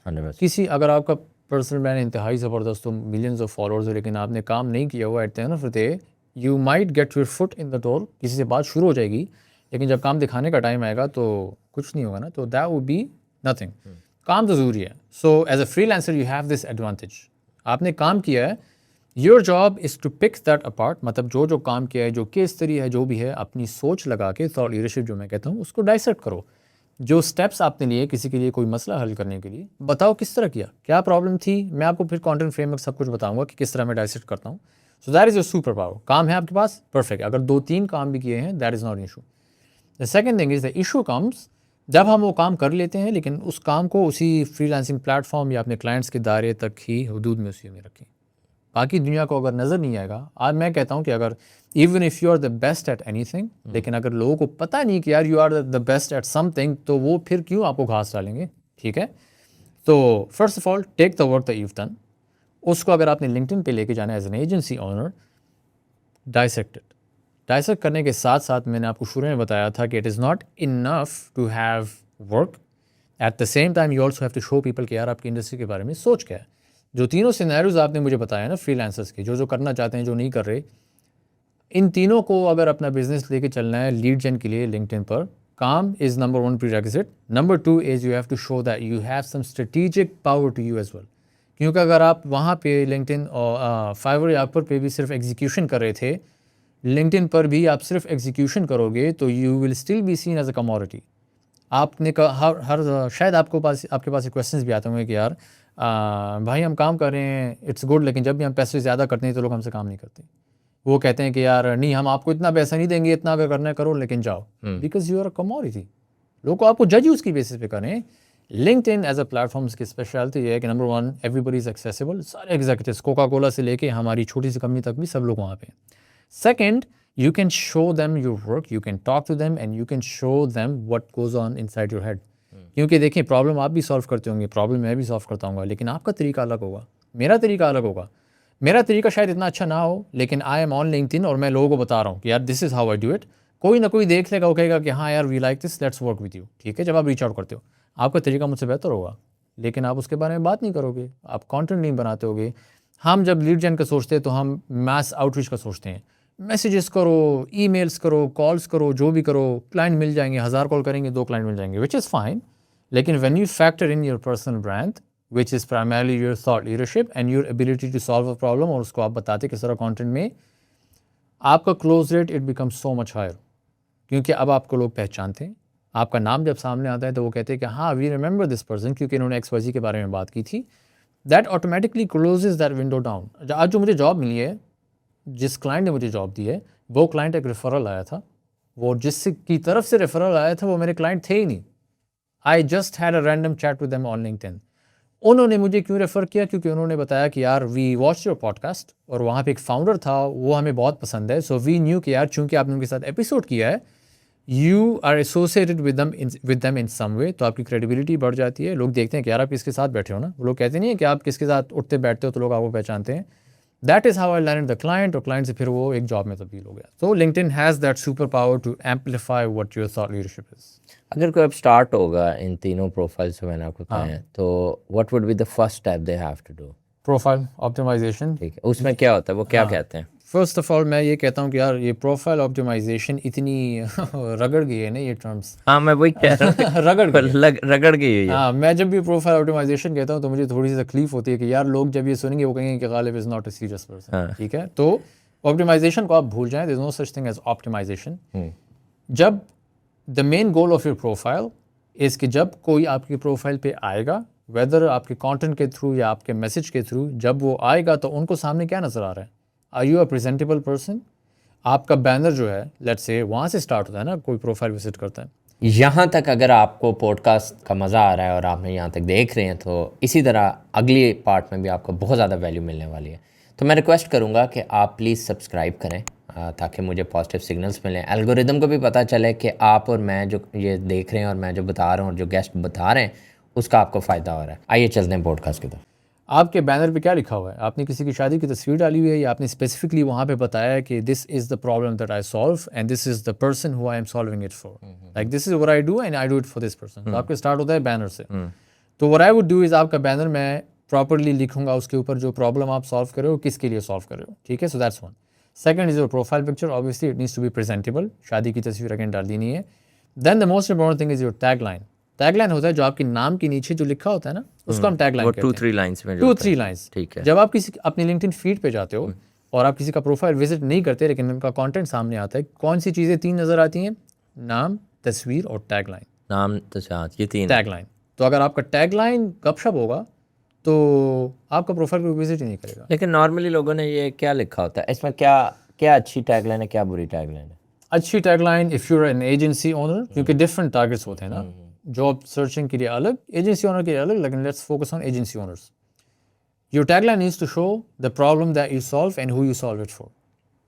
100%. کسی اگر آپ کا پرسنل برانڈ انتہائی زبردست ہو, ملینز آف فالوورز ہو, لیکن آپ نے کام نہیں کیا ہوا, at the end of the day you might get your foot in the door, کسی سے بات شروع ہو جائے گی, لیکن جب کام دکھانے کا ٹائم آئے گا تو کچھ نہیں ہوگا نا, تو دیٹ وڈ بی نتھنگ. کام تو ضروری ہے. So as a freelancer you have this advantage, آپ نے کام کیا ہے, your job is to pick that apart, مطلب جو کام کیا ہے, جو کیس اسٹڈی ہے, جو بھی ہے, اپنی سوچ لگا کے تھاٹ لیڈرشپ جو میں کہتا ہوں اس کو ڈائسیکٹ کرو. جو اسٹیپس آپ نے لیے کسی کے لیے کوئی مسئلہ حل کرنے کے لیے, بتاؤ کس طرح کیا پرابلم تھی, میں آپ کو پھر کانٹینٹ فریم ورک سب کچھ بتاؤں گا کہ کس طرح میں ڈائسیکٹ کرتا ہوں. So that is your superpower. کام ہے آپ کے پاس, پرفیکٹ. اگر 2-3 کام بھی کیے ہیں, that is not an issue. The second thing is the issue comes جب ہم وہ کام کر لیتے ہیں, لیکن اس کام کو اسی فری لانسنگ پلیٹ فارم یا اپنے کلائنٹس کے دائرے تک ہی حدود میں اسی میں رکھیں. باقی دنیا کو اگر نظر نہیں آئے گا, آج میں کہتا ہوں کہ اگر even if you are the best at anything, لیکن اگر لوگوں کو پتہ نہیں کہ یار you are the best at something, تو وہ پھر کیوں آپ کو گھاس ڈالیں گے. ٹھیک ہے, تو first of all take the work that you done. اس کو اگر آپ نے لنکڈن پہ لے کے جانا ہے as an agency owner, dissect کرنے کے ساتھ ساتھ میں نے آپ کو شروع میں بتایا تھا کہ it is not enough to have work, at the same time you also have to show people کہ یار آپ کی انڈسٹری کے بارے میں سوچ کیا ہے. جو تینوں سینیریوز آپ نے مجھے بتایا نا فری لانسرس کے, جو کرنا چاہتے ہیں, جو نہیں کر رہے, ان تینوں کو اگر اپنا بزنس لے کے چلنا ہے لیڈ جن کے لیے لنکڈن پر, کام is number 1 prerequisite. Number 2 is you have to show that you have some strategic power to you as well. کیونکہ اگر آپ وہاں پہ لنکڈن اور فائیور یا اپر پہ بھی صرف ایگزیکیوشن کر رہے تھے, لنکڈن پر بھی آپ صرف ایگزیکیوشن کرو گے تو you will still be seen as a commodity. آپ نے ہر شاید آپ کے پاس کویشچنس بھی آتے ہوں گے کہ یار بھائی ہم کام کر رہے ہیں, اٹس گڈ, لیکن جب بھی ہم پیسے زیادہ کرتے ہیں تو لوگ ہم سے کام نہیں کرتے. وہ کہتے ہیں کہ یار نہیں ہم آپ کو اتنا پیسہ نہیں دیں گے, اتنا اگر کرنا ہے کرو لیکن جاؤ, because you are a commodity. لوگ کو آپ کو جج اس کی بیسس پہ کریں. LinkedIn as a platforms کی اسپیشلٹی یہ ہے کہ number 1 everybody is accessible. سارے ایگزیکٹوس کوکا کولا سے لے کے ہماری چھوٹی سی کمپنی تک بھی سب لوگ وہاں پہ ہیں. Second, you can show them your work, you can talk to them and you can show them what goes on inside your head. کیونکہ دیکھیں پرابلم آپ بھی سالو کرتے ہوں گے, پرابلم میں بھی سالو کرتا ہوں گا, لیکن آپ کا طریقہ الگ ہوگا, میرا طریقہ الگ ہوگا. میرا طریقہ شاید اتنا اچھا نہ ہو, لیکن I am on LinkedIn اور میں لوگوں کو بتا رہا ہوں کہ یار this is how I do it. کوئی نہ کوئی دیکھ لے گا, وہ کہے گا کہ ہاں یار we like this, let's work with you. ٹھیک ہے, جب آپ ریچ آؤٹ کرتے ہو آپ کا طریقہ مجھ سے بہتر ہوگا, لیکن آپ اس کے بارے میں بات نہیں کرو گے, آپ کانٹینٹ نہیں بناتے ہوگے. ہم جب لیڈ جن کا سوچتے ہیں تو ہم میس آؤٹ ریچ کا سوچتے ہیں, میسیجز کرو, ای میلس کرو, کالس کرو, جو بھی کرو, کلائنٹ مل جائیں گے, 1000 کال کریں گے 2 کلائنٹ مل جائیں گے, وچ از فائن. لیکن when you factor in your personal brand which is primarily your thought leadership and your ability to solve a problem, اور اس کو آپ بتاتے کس طرح کانٹینٹ میں, آپ کا close rate it become so much higher. کیونکہ اب آپ کو لوگ پہچانتے ہیں, آپ کا نام جب سامنے آتا ہے تو وہ کہتے ہیں کہ ہاں وی ریمبر دس پرسن, کیونکہ انہوں نے ایکس وائی زی کے بارے میں بات کی تھی. That automatically closes that window down. آج جو مجھے جاب ملی ہے, جس کلائنٹ نے مجھے جاب دی ہے, وہ کلائنٹ ایک ریفرل آیا تھا, وہ جس کی طرف سے ریفرل آیا تھا وہ میرے کلائنٹ تھے ہی نہیں. I just had a random chat with them on LinkedIn. انہوں نے مجھے کیوں ریفر کیا, کیونکہ انہوں نے بتایا کہ یار we watch your podcast, اور وہاں پہ ایک فاؤنڈر تھا, وہ ہمیں بہت پسند ہے. سو وی نیو کہ یار چونکہ آپ نے ان کے ساتھ ایپیسوڈ کیا ہے, you are associated with them in some way, تو آپ کی کریڈیبلٹی بڑھ جاتی ہے. لوگ دیکھتے ہیں کہ یار آپ کس کے ساتھ بیٹھے ہو نا, وہ لوگ کہتے نہیں ہیں کہ آپ کس کے ساتھ اٹھتے بیٹھتے ہو تو لوگ آپ کو پہچانتے ہیں. That is how I land the client, اور کلائنٹ سے پھر وہ ایک جاب میں تبدیل ہو گیا. So LinkedIn has that superpower to amplify what your thought leadership is. اگر کوئی اب اسٹارٹ ہوگا ان تینوں پروفائل سے میں نے آپ کو بتایا ہے, تو what would be the first step they have to do? Profile optimisation. ٹھیک ہے, اس میں کیا ہوتا ہے, وہ کیا کہتے ہیں؟ فرسٹ آف آل میں یہ کہتا ہوں کہ یار یہ پروفائل آپٹیمائزیشن اتنی رگڑ گئی ہے نا یہ ٹرمس. ہاں میں وہی کہہ رہا ہوں, رگڑ گئی ہے. ہاں میں جب بھی پروفائل آپٹیمائزیشن کہتا ہوں تو مجھے تھوڑی سی تکلیف ہوتی ہے کہ یار لوگ جب یہ سنیں گے وہ کہیں گے کہ Ghalib is not a serious person. ٹھیک ہے, تو آپٹیمائزیشن کو آپ بھول جائیں, there is no such thing as optimization. جب the main goal of your profile is کہ جب کوئی آپ کی پروفائل پہ آئے گا, ویدر آپ کے کانٹینٹ کے تھرو یا آپ کے میسج کے تھرو, جب وہ آئے گا تو ان کو سامنے کیا نظر آ رہا ہے؟ Are you a presentable person? آپ کا بینر جو ہے لیٹس سے وہاں سے اسٹارٹ ہوتا ہے نا, کوئی پروفائل وزٹ کرتا ہے. یہاں تک اگر آپ کو پوڈ کاسٹ کا مزہ آ رہا ہے اور آپ نے یہاں تک دیکھ رہے ہیں, تو اسی طرح اگلی پارٹ میں بھی آپ کو بہت زیادہ ویلیو ملنے والی ہے. تو میں ریکویسٹ کروں گا کہ آپ پلیز سبسکرائب کریں تاکہ مجھے پازیٹیو سگنلس ملیں, الگوریدم کو بھی پتہ چلے کہ آپ اور میں جو یہ دیکھ رہے ہیں اور میں جو بتا رہا ہوں اور جو گیسٹ بتا رہے ہیں اس کا آپ کو فائدہ ہو رہا ہے. آئیے چلتے ہیں پوڈ کاسٹ کی طرف. آپ کے بینر پہ کیا لکھا ہوا ہے؟ آپ نے کسی کی شادی کی تصویر ڈالی ہوئی ہے, یا آپ نے اسپیسیفکلی وہاں پہ بتایا ہے کہ this is the problem that I solve and this is the person who I am solving it for, like this is what I do and I do it for this person. تو آپ کا start ہوتا ہے banner سے. تو what I would do is آپ کا banner میں پراپرلی لکھوں گا اس کے اوپر جو پرابلم آپ سالو کر رہے ہو کس کے لیے سالو کر رہے ہو, ٹھیک ہے. So that's one. Second is your profile picture, obviously it needs to be presentable, شادی کی تصویر اگین ڈال دینی ہے. Then the most important thing is your tag line. Tagline ہوتا ہے جو آپ کے نام کے نیچے جو لکھا ہوتا ہے نا, اس کو ہم ٹیگ لائن کہتے ہیں. 2-3 لائنس میں 2-3 لائنس. ٹھیک ہے. جب آپ کسی اپنی لنکڈ ان فیڈ پہ جاتے ہو اور آپ کسی کا پروفائل وزٹ نہیں کرتے لیکن ان کا کانٹینٹ سامنے آتا ہے, کون سی چیزیں 3 نظر آتی ہیں؟ نام, تصویر اور ٹیگ لائن. نام یہ 3 ٹیگ لائن. تو اگر آپ کا ٹیگ لائن گپ شپ ہوگا تو آپ کا پروفائل کوئی وزٹ ہی نہیں کرے گا. لیکن نارملی لوگوں نے یہ کیا لکھا ہوتا ہے اس میں, کیا اچھی ٹیگ لائن ہے, کیا بری ٹیگ لائن ہے؟ اچھی tag line if you are an agency owner, کیونکہ ڈفرنٹ ٹارگیٹس ہوتے ہیں نا, جاب سرچنگ کے لیے الگ, ایجنسی اونر کے لیے الگ, لیکن let's focus on agency owners. Your tag line needs to show the problem that you solve and how you solve it for.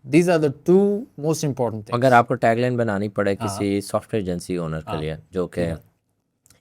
These are the 2 most important things. اگر آپ کو ٹیگ لائن بنانی پڑے کسی سافٹ ویئر ایجنسی اونر کے لیے جو کہ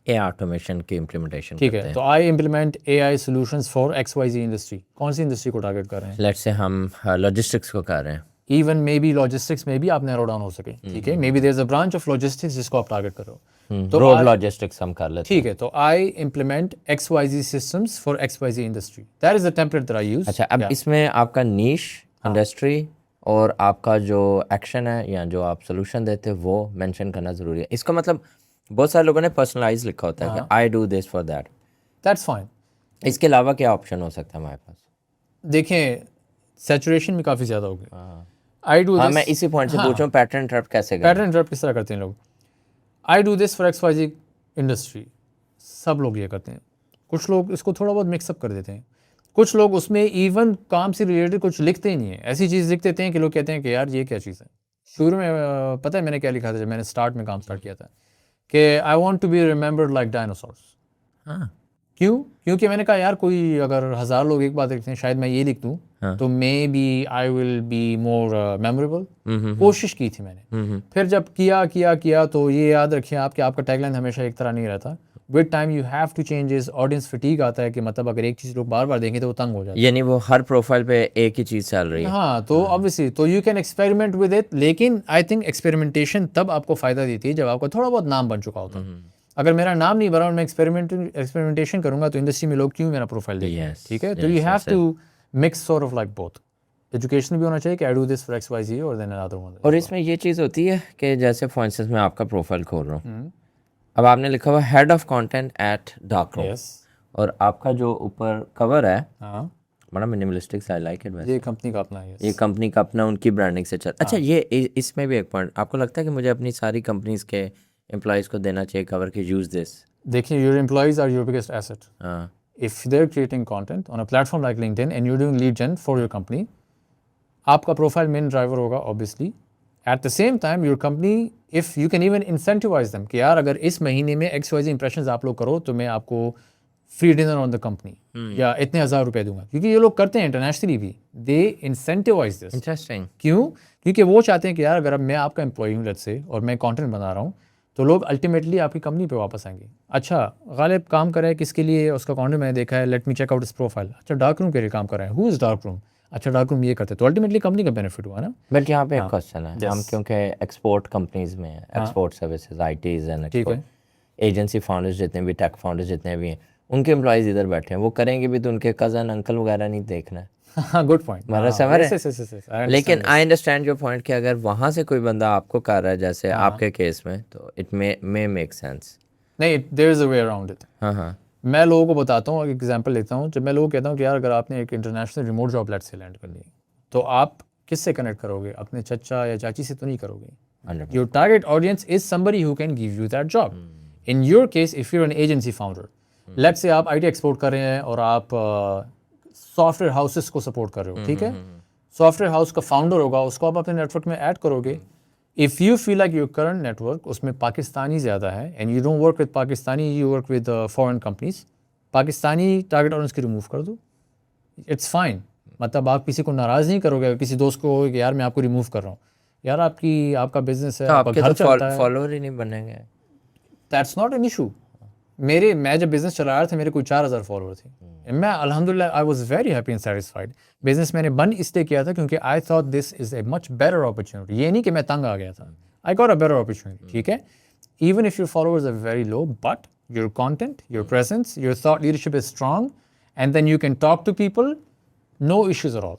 اے آٹومیشن کی امپلیمنٹیشن ٹھیک ہے, تو I implement AI solutions for XYZ industry. کون سی انڈسٹری کو ٹارگیٹ کر رہے ہیں؟ لیٹس سے ہم لاجسٹکس کو کر رہے ہیں. ایون مے بی لاجسٹکس میں بھی آپ نیرو ڈاؤن ہو سکے, ٹھیک ہے. Maybe there is a branch of logistics جس کو آپ ٹارگیٹ کر رہے ہو, تو روڈ لاجسٹکس ہم کر لیتے ہیں. ٹھیک ہے. تو I implement XYZ systems for XYZ industry. That is the template that I use. اچھا, اب اس میں آپ کا نیش انڈسٹری اور آپ کا جو ایکشن ہے یا جو آپ سولوشن دیتے وہ مینشن کرنا ضروری ہے. اس کا مطلب بہت سارے لوگوں نے پرسنلائز لکھا ہوتا ہے کہ I do this for that. That's fine. اس کے علاوہ کیا آپشن ہو سکتا ہے ہمارے پاس؟ دیکھیں سیچوریشن بھی کافی زیادہ ہو گئی. I do this. میں اسی پوائنٹ سے پوچھوں پیٹرن انٹرپٹ کیسے کریں؟ پیٹرن انٹرپٹ کس طرح کرتے ہیں لوگ؟ I do this for XYZ industry. سب لوگ یہ کرتے ہیں. کچھ لوگ اس کو تھوڑا بہت مکس اپ کر دیتے ہیں. کچھ لوگ اس میں ایون کام سے ریلیٹڈ کچھ لکھتے ہی نہیں ہیں, ایسی چیز لکھ دیتے ہیں کہ لوگ کہتے ہیں کہ یار یہ کیا چیز ہے. شروع میں پتہ ہے میں نے کیا لکھا تھا جب میں نے اسٹارٹ میں کام اسٹارٹ کیا تھا, کہ I want to be remembered like dinosaurs. کیوں؟ کیونکہ میں نے کہا یار کوئی اگر 1000 لوگ ایک بات لکھتے ہیں, شاید میں یہ لکھ دوں تو maybe I will be more memorable. کوشش کی تھی میں نے. پھر جب کیا تو یہ یاد رکھیں آپ کہ آپ کا ٹیگ لائن ہمیشہ ایک طرح نہیں رہتا. With time you have to changes. Audience fatigue آتا ہے کہ مطلب اگر ایک چیز لوگ بار بار دیکھیں تو وہ تنگ ہو جاتا ہے, یعنی وہ ہر پروفائل پہ ایک ہی چیز چل رہی ہے. ہاں, تو obviously تو you can experiment with it, لیکن آئی تھنک ایکسپیریمنٹیشن تب آپ کو فائدہ دیتی ہے جب آپ کا تھوڑا بہت نام بن چکا ہوتا ہے. اگر میرا نام نہیں بنا اور میں ایکسپیریمنٹیشن کروں گا تو انڈسٹری میں لوگ کیوں میرا پروفائل دیکھیں گے, ٹھیک ہے. تو you have to mix sort of like both. Education بھی ہونا چاہیے کہ I do this for XYZ اور دین ادر ون. اور اس میں یہ چیز ہوتی ہے کہ جیسے فار انسٹنس میں آپ کا پروفائل کھول رہا ہوں, اب آپ نے لکھا ہوا head of content at Dark Room, اور آپ کا جو اوپر کور ہے بڑا منیملسٹک, آئی لائک اٹ. یہ کمپنی کا اپنا ہے, یہ کمپنی کا اپنا, ان کی برانڈنگ سے چل. اچھا, یہ اس میں بھی ایک پوائنٹ آپ کو لگتا ہے کہ مجھے اپنی ساری کمپنیز کے امپلائیز کو دینا چاہیے کور کہ یوز دس؟ دیکھیں your employees are your biggest asset. If they're creating content on a platform like LinkedIn and you're doing lead gen for your company, آپ کا پروفائل مین ڈرائیور ہوگا obviously. At the same time your company, if you can even incentivize them کہ یار اگر اس مہینے میں XYZ impressions آپ لوگ کرو تو میں آپ کو free dinner on the company یا اتنے 1000 روپے دوں گا, کیونکہ یہ لوگ کرتے ہیں انٹرنیشنلی بھی. دے انسینٹیوائز دس. انٹرسٹنگ. کیوں؟ کیونکہ وہ چاہتے ہیں کہ یار اگر اب میں آپ کا امپلائی ہوں لیٹس سے اور میں کانٹینٹ بنا رہا ہوں تو لوگ الٹیمیٹلی آپ کی کمپنی پہ واپس آئیں گے. اچھا غالب کام کرے کس کے لیے, اس کا کانٹینٹ میں نے دیکھا ہے, لیٹ می چیک آؤٹ اس پروفائل. اچھا ڈارک روم کے لیے کام کر رہے ہیں, ہو از ڈارک روم. اچھا ڈارک روم یہ کرتے تو الٹیمیٹلی کمپنی کا بینیفٹ ہوا نا. بٹ یہاں پہ ایک کوشچن ہے, ہم کیونکہ ایکسپورٹ کمپنیز میں export services, ITs and export agency founders جتنے بھی, ٹیک فاؤنڈرز جتنے بھی ہیں, ان کے امپلائیز ادھر بیٹھے ہیں, وہ کریں گے بھی تو ان کے کزن انکل وغیرہ نہیں دیکھنا ہے. Good point. لیکن آئی انڈرسٹینڈ یور پوائنٹ کہ اگر وہاں سے کوئی بندہ آپ کو کر رہا ہے جیسے آپ کے کیس میں, تو اٹ may میک سینس. نہیں, دیر is a way around it. ہاں میں لوگوں کو بتاتا ہوں, ایک ایگزامپل لیتا ہوں. جب میں لوگوں کو کہتا ہوں کہ یار اگر آپ نے ایک انٹرنیشنل ریموٹ جاب لیٹ سے لینڈ کر لی تو آپ کس سے کنیکٹ کرو گے؟ اپنے چچا یا چاچی سے تو نہیں کرو گے. Your target audience is somebody who can give you that job. In your case, if you're an agency founder, let's say آپ IT ایکسپورٹ کر رہے ہیں اور آپ سافٹ ویئر ہاؤسز کو سپورٹ کر رہے ہو, ٹھیک ہے. سافٹ ویئر ہاؤس کا فاؤنڈر ہوگا, اس کو آپ اپنے نیٹ ورک میں ایڈ کرو گے. If you feel like your current network اس میں پاکستانی زیادہ ہے and you don't work with Pakistani, you work with foreign companies, Pakistani target audience کی ریموو کر دو. It's fine. مطلب آپ کسی کو ناراض نہیں کرو گے, کسی دوست کو کہ یار میں آپ کو ریموو کر رہا ہوں. یار آپ کا بزنس ہے, آپ کا گھر چلتا ہے, فالوور ہی نہیں بنیں گے. That's not an issue. میں جب بزنس چلا رہا تھا میرے کوئی 4000 فالوور تھے. میں الحمدللہ I was very happy and satisfied. Business میں نے بند اس لیے کیا تھا کیونکہ I thought this is a much better opportunity. یہ نہیں کہ میں تنگ آ گیا تھا, I got a better opportunity, ٹھیک ہے. Even if your followers are very low but your content, your presence, your thought leadership is strong, and then you can talk to people, no issues at all.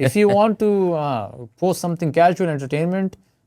If you want to post something casual entertainment,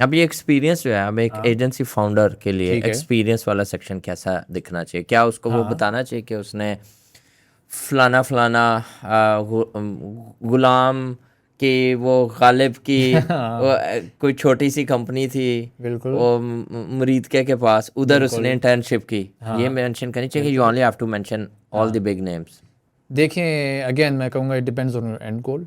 اب یہ experience جو ہے اب ایک agency founder کے لیے experience والا section کیسا دکھنا چاہیے؟ کیا اس کو وہ بتانا چاہیے کہ اس نے فلانا غلام کہ وہ غالب کی کوئی چھوٹی سی کمپنی تھی بالکل وہ مریدکے کے پاس، ادھر اس نے انٹرنشپ کی، یہ مینشن کرنی چاہیے کہ you only have to mention all the big names? دیکھیں اگین میں کہوں گا it depends on your end goal.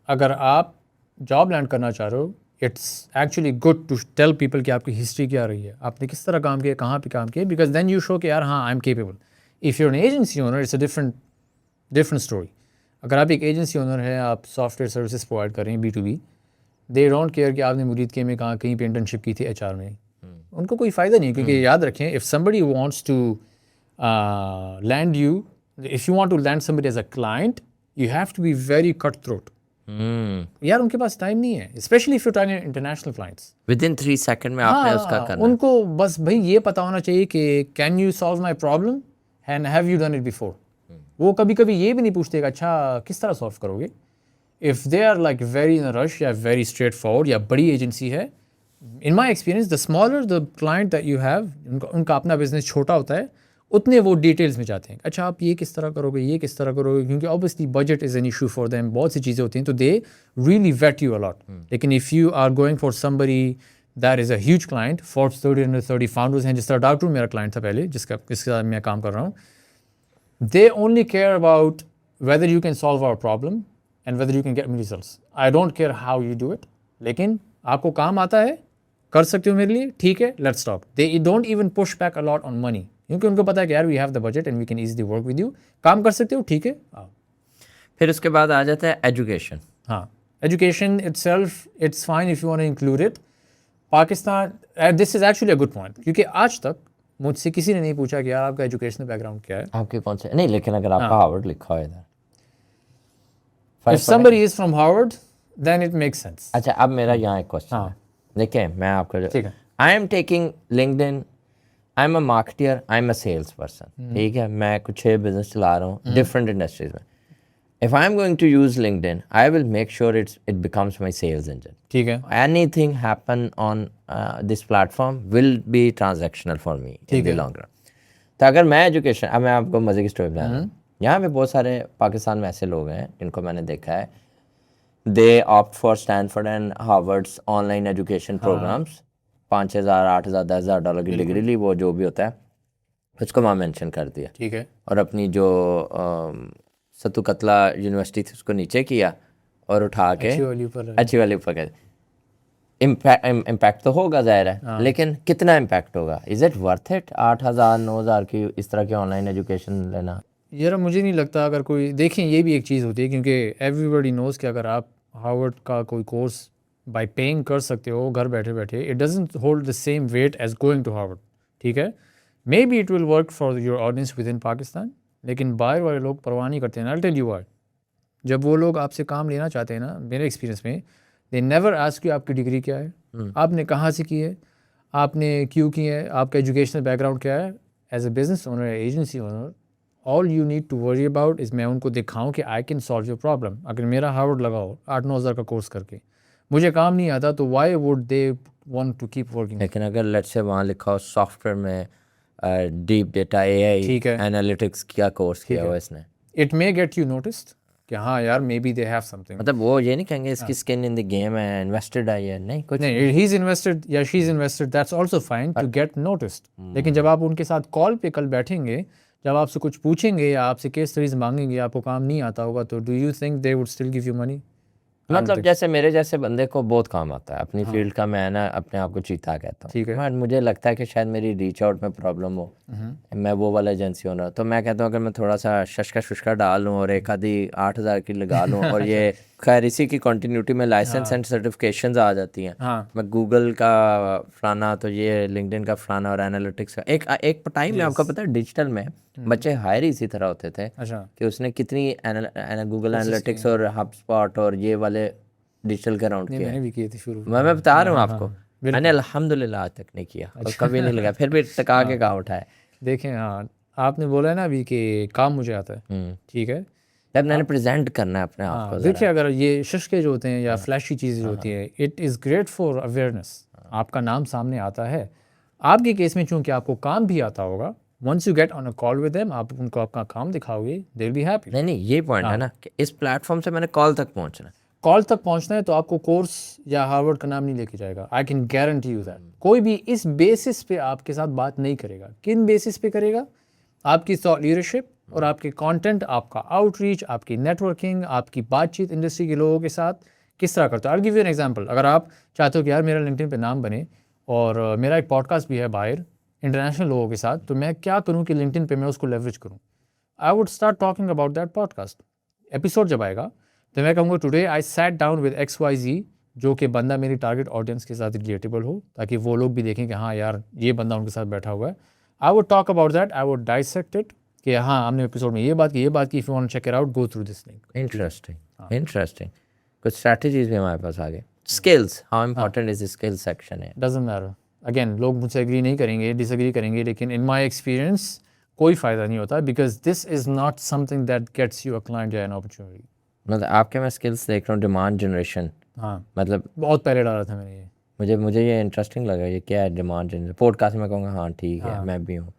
اگر آپ جاب لینڈ کرنا چاہ رہے ہو it's actually good to tell people کہ آپ کی ہسٹری کیا رہی ہے، آپ نے کس طرح کام کیا، کہاں پہ کام کیا، بیکاز دین یو شو کہ یار ہاں I am capable. If you an agency owner it's a different story. اگر آپ ایک ایجنسی اونر ہیں، آپ سافٹ ویئر سروسز پرووائڈ کر رہے ہیں B2B، دے ڈونٹ کیئر کہ آپ نے مریدکے میں کہیں پہ انٹرنشپ کی تھی HR میں، ان کو کوئی فائدہ نہیں. کیونکہ یاد رکھیں if somebody wants to land you, if you want to land somebody as a client, you have to be very cutthroat. یار ان کے پاس ٹائم نہیں ہے، especially if you time international clients. Within 3 second میں آپ نے اس کا کرنا. ان کو بس بھائی یہ پتا ہونا چاہیے کہ can you solve my problem and have you done it before. وہ کبھی کبھی یہ بھی نہیں پوچھتے کہ اچھا کس طرح سالو کرو گے. If they are like very in rush یا ویری اسٹریٹ فارورڈ یا بڑی ایجنسی ہے، in my experience the smaller the client that you have, ان کا اپنا بزنس چھوٹا ہوتا ہے، اتنے وہ ڈیٹیلس میں جاتے ہیں. اچھا آپ یہ کس طرح کرو گے، یہ کس طرح کرو گے، کیونکہ obviously budget is an issue for them, بہت سی چیزیں ہوتی ہیں تو they really wait you a lot. لیکن if you are going for somebody that is a huge client, Forbes 30 under 30 founders ہیں، جس طرح ڈاکٹر میرا کلائنٹ تھا پہلے جس کے ساتھ میں کام کر رہا ہوں. They only care about whether you can solve our problem and whether you can get me results. I don't care how you do it. لیکن آپ کو کام آتا ہے، کر سکتے ہو میرے لیے، ٹھیک ہے let's talk. They don't even push back a lot on money کیونکہ ان کو پتا ہے کہ یار we have the budget and we can easily work with you. کام کر سکتے ہو، ٹھیک ہے. پھر اس کے بعد آ جاتا ہے ایجوکیشن. ہاں education itself it's fine if you want to include it. Pakistan this is actually a good point کیونکہ آج تک مجھ سے کسی نے نہیں پوچھا کہ یار آپ کا ایجوکیشنل بیک گراؤنڈ کیا ہے. آپ کے کون سے نہیں، لیکن اگر آپ کا ہارورڈ لکھا ہو ادھر. If somebody is from Harvard then it makes sense. اچھا اب میرا یہاں ایک کوشچن ہے، دیکھیں میں آپ کو I am taking LinkedIn، I am a marketer, I am a sales person, ٹھیک ہے، میں کچھ بزنس چلا رہا ہوں ڈفرینٹ انڈسٹریز میں. If I am going to use LinkedIn, I will make sure it becomes my sales engine. ٹھیک ہے. Anything happen on this platform will be transactional for me in the long run. تو اگر میں education, اب میں آپ کو مزے کی اسٹوری بتا رہا ہوں. یہاں پہ بہت سارے پاکستان میں ایسے لوگ ہیں جن کو میں نے دیکھا ہے، they opt for Stanford and Harvard's online education programs. 5,000 8,000 $10,000 کی ڈگری لی، وہ جو بھی ہوتا ہے اس کو وہاں مینشن کر دیا، ٹھیک ہے، اور اپنی جو ستو قتلہ یونیورسٹی تھی اس کو نیچے کیا اور اٹھا کے اچھی والی اوپر کر. امپیکٹ تو ہوگا ظاہر ہے، لیکن کتنا امپیکٹ ہوگا؟ از اٹ ورتھ اٹ 8,000 9,000 کی اس طرح کی آن لائن ایجوکیشن لینا؟ یار مجھے نہیں لگتا. اگر کوئی دیکھیں یہ بھی ایک چیز ہوتی ہے کیونکہ ایوری بڈی نوز کہ اگر آپ ہارورڈ کا کوئی کورس بائی پیئنگ کر سکتے ہو گھر بیٹھے بیٹھے، it doesn't hold the same weight as going to Harvard. ٹھیک ہے، maybe it will work for your audience with in Pakistan, لیکن باہر والے لوگ پرواہ نہیں کرتے ہیں. I'll tell you why. جب وہ لوگ آپ سے کام لینا چاہتے ہیں نا، میرے ایکسپیرینس میں دے نیور آسک یو آپ کی ڈگری کیا ہے، آپ نے کہاں سے کی ہے، آپ نے کیوں کی ہے، آپ کا ایجوکیشنل بیک گراؤنڈ کیا ہے. As a business owner, agency owner, all you need to worry about is میں ان کو دکھاؤں کہ I can solve your problem. اگر میرا ہارورڈ لگاؤ 8-9 ہزار کا کورس کر کے مجھے کام نہیں آتا تو why would they want to keep working. لیکن اگر لیٹ سے وہاں لکھا ہو سافٹ ویئر میں ڈیپ ڈیٹا AI انالیٹکس کیا کورس کیا ہوا اس نے، it may get you noticed کہ ہاں یار maybe they have something. مطلب وہ یہ نہیں کہیں گے اس کی اسکن ان دی گیم ہے، انویسٹڈ ہے یا نہیں، کچھ نہیں، ہی از انویسٹڈ یا she is invested, that's also fine to get noticed. لیکن جب آپ ان کے ساتھ کال پہ کل بیٹھیں گے، جب آپ سے کچھ پوچھیں گے یا آپ سے کیس اسٹڈیز مانگیں گے، آپ کو کام نہیں آتا ہوگا، تو do you think they would still give you money? مطلب جیسے میرے جیسے بندے کو بہت کام آتا ہے اپنی فیلڈ کا، میں نا اپنے آپ کو چیتا کہتا ہوں، ٹھیک ہے، مجھے لگتا ہے کہ شاید میری ریچ آؤٹ میں پرابلم ہو، میں وہ والا ایجنسی ہوں نا، تو میں کہتا ہوں اگر میں تھوڑا سا ششکا ڈال لوں اور ایک آدھی 8,000 کی لگا لوں اور یہ خیر اسی کی کنٹینیوٹی میں لائسنس اینڈ سرٹیفکیشنز آ جاتی ہیں. میں گوگل کا فلانا تو یہ LinkedIn کا فلانا اور انالیٹکس کا ایک ٹائم میں آپ کو پتہ ہے ڈیجیٹل میں بچے ہائر اسی طرح ہوتے تھے کہ اس نے کتنی گوگل انالیٹکس اور ہب اسپاٹ اور یہ والے ڈیجیٹل کے راؤنڈ کیا. میں بتا رہا ہوں آپ کو، میں نے الحمدللہ آج تک نہیں کیا اور کبھی نہیں لگا، پھر بھی ٹکا کے کہاں اٹھایا. دیکھیں ہاں آپ نے بولا ہے نا ابھی کہ کام مجھے آتا ہے، ٹھیک ہے، جب میں نے پریزنٹ کرنا ہے اپنے آپ کو. دیکھیے اگر یہ ششکے جو ہوتے ہیں یا فلیشی چیزیں جو ہوتی ہیں، it is great for awareness. آپ کا نام سامنے آتا ہے. آپ کے کیس میں چونکہ آپ کو کام بھی آتا ہوگا, once you get on a call with them, آپ ان کو اپنا کام دکھاؤ گے, they'll be happy. نہیں یہ پوائنٹ ہے نا کہ اس پلیٹ فارم سے میں نے کال تک پہنچنا ہے. کال تک پہنچنا ہے تو آپ کو کورس یا ہارورڈ کا نام نہیں لے کے جائے گا. I can guarantee you that. کوئی بھی اس بیسس پہ آپ کے ساتھ بات نہیں کرے گا. کن بیسس پہ کرے گا؟ آپ کی تھاٹ لیڈرشپ اور آپ کے کانٹینٹ, آپ کا آؤٹ ریچ, آپ کی نیٹ ورکنگ, آپ کی بات چیت انڈسٹری کے لوگوں کے ساتھ کس طرح کرتے ہو. آئی گیو یو این ایگزامپل. اگر آپ چاہتے ہو کہ یار میرا لنکڈن پہ نام بنے اور میرا ایک پوڈ کاسٹ بھی ہے باہر انٹرنیشنل لوگوں کے ساتھ, تو میں کیا کروں کہ لنکڈن پہ میں اس کو لیوریج کروں. I would start talking about that podcast. Episode جب آئے گا تو میں کہوں گا today I sat down with X Y Z, جو کہ بندہ میری ٹارگیٹ آڈینس کے ساتھ ریلیٹیبل ہو, تاکہ وہ لوگ بھی دیکھیں کہ ہاں یار یہ بندہ ان کے ساتھ بیٹھا ہوا ہے. I would talk about that, I would dissect it کہ ہاں ہم نے ایپیسوڈ میں یہ بات کی, if you want to check it out go through this link. Interesting. کچھ اسٹریٹجیز بھی ہمارے پاس آگے. Skills, how important is skill section ہے. Doesn't matter. اگین لوگ مجھ سے ایگری نہیں کریں گے, ڈس ایگری کریں گے, لیکن ان مائی ایکسپیرینس کوئی فائدہ نہیں ہوتا, because this is not some thing that gets you a client یا این اپرچونیٹی. مطلب آپ کے میں اسکلس دیکھ رہا ہوں, ڈیمانڈ جنریشن. ہاں مطلب بہت پہلے ڈالا تھا میں نے یہ. مجھے یہ انٹرسٹنگ لگا, یہ کیا ہے ڈیمانڈ جنریشن. پوڈ کاسٹ میں کہوں گا ہاں ٹھیک ہے میں بھی ہوں,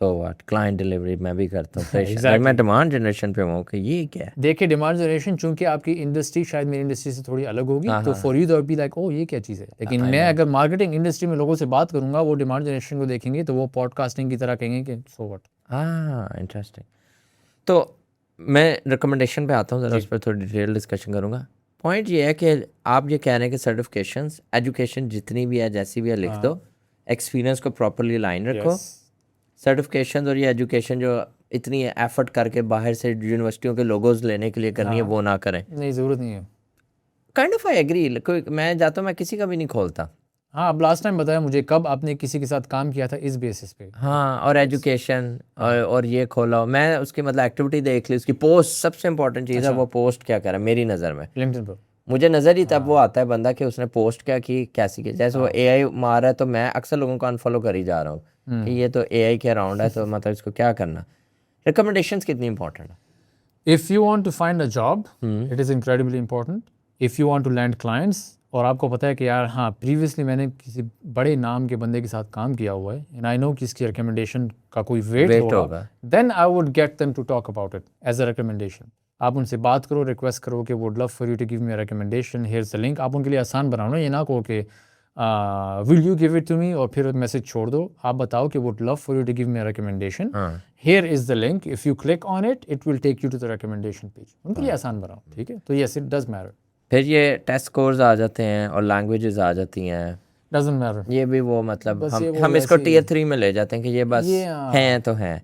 سو واٹ. کلائنٹ ڈلیوری میں بھی کرتا ہوں, میں ڈیمانڈ جنریشن پہ ہوں کہ یہ کیا ہے. دیکھیں ڈیمانڈ جنریشن چونکہ آپ کی انڈسٹری شاید میری انڈسٹری سے تھوڑی الگ ہوگی, تو for you there be like او یہ کیا چیز ہے. لیکن میں اگر مارکیٹنگ انڈسٹری میں لوگوں سے بات کروں گا, وہ ڈیمانڈ جنریشن کو دیکھیں گے تو وہ پوڈ کاسٹنگ کی طرح کہیں گے کہ سو واٹ. ہاں انٹرسٹنگ. تو میں ریکمنڈیشن پہ آتا ہوں, ذرا اس پہ تھوڑی ڈیٹیل ڈسکشن کروں گا. پوائنٹ یہ ہے کہ آپ یہ کہہ رہے ہیں کہ سرٹیفکیشنس, ایجوکیشن جتنی بھی ہے جیسی بھی ہے لکھ دو, ایکسپیرینس کو پراپرلی لائن رکھو. سرٹیفکیشنز اور یہ ایجوکیشن جو اتنی ایفرٹ کر کے باہر سے یونیورسٹیوں کے لوگوز لینے کے لیے کرنی ہے وہ نہ کریں. نہیں ضرورت نہیں ہے. Kind of I agree. میں جاتا ہوں میں کسی کا بھی نہیں کھولتا. ہاں اب لاسٹ ٹائم بتایا مجھے کب آپ نے کسی کے ساتھ کام کیا تھا اس بیسس پہ. ہاں اور ایجوکیشن اور یہ کھولا, میں اس کی مطلب ایکٹیویٹی دیکھ لی, اس کی پوسٹ سب سے امپورٹنٹ چیز ہے, وہ پوسٹ کیا کرا میری نظر میں. لنکڈن پر مجھے نظر ہی تب وہ آتا ہے بندہ کہ اس نے پوسٹ کیا کی, کیسی کی. جیسے وہ اے آئی مار ہے تو میں اکثر لوگوں کو انفالو کر ہی جا رہا ہوں کہ یہ تو اے آئی کے اراؤنڈ ہے, تو مطلب اس کو کیا کرنا. ریکمنڈیشنس کتنی امپورٹنٹ ہے. If you want to find a job it is incredibly important. If you want to land clients, اور آپ کو پتہ ہے کہ یار ہاں پریویسلی میں نے کسی بڑے نام کے بندے کے ساتھ کام کیا ہوا ہے, اینڈ آئی نو کہ اس کی ریکمنڈیشن کا کوئی ویٹ ہوگا, then I would get them to talk about it as a recommendation. آپ ان سے بات کرو, ریکویسٹ کرو کہ would love for you to give me a recommendation, here is the link. آپ ان کے لیے آسان بناؤ نا, یہ نہ کہو کہ will you give it to me اور پھر میسج چھوڑ دو. آپ بتاؤ کہ would love for you to give me a recommendation, here is the link, if you click on it it will take you to the recommendation page. ان کے لیے آسان بناؤ, ٹھیک ہے. تو یس اٹ ڈز میٹر. پھر یہ ٹیسٹ اسکورز آ جاتے ہیں اور لینگویجز آ جاتی ہیں, ڈزنٹ میٹر. یہ بھی وہ مطلب ہم اس کو ٹیئر 3 میں لے جاتے ہیں کہ یہ بس ہیں تو ہیں.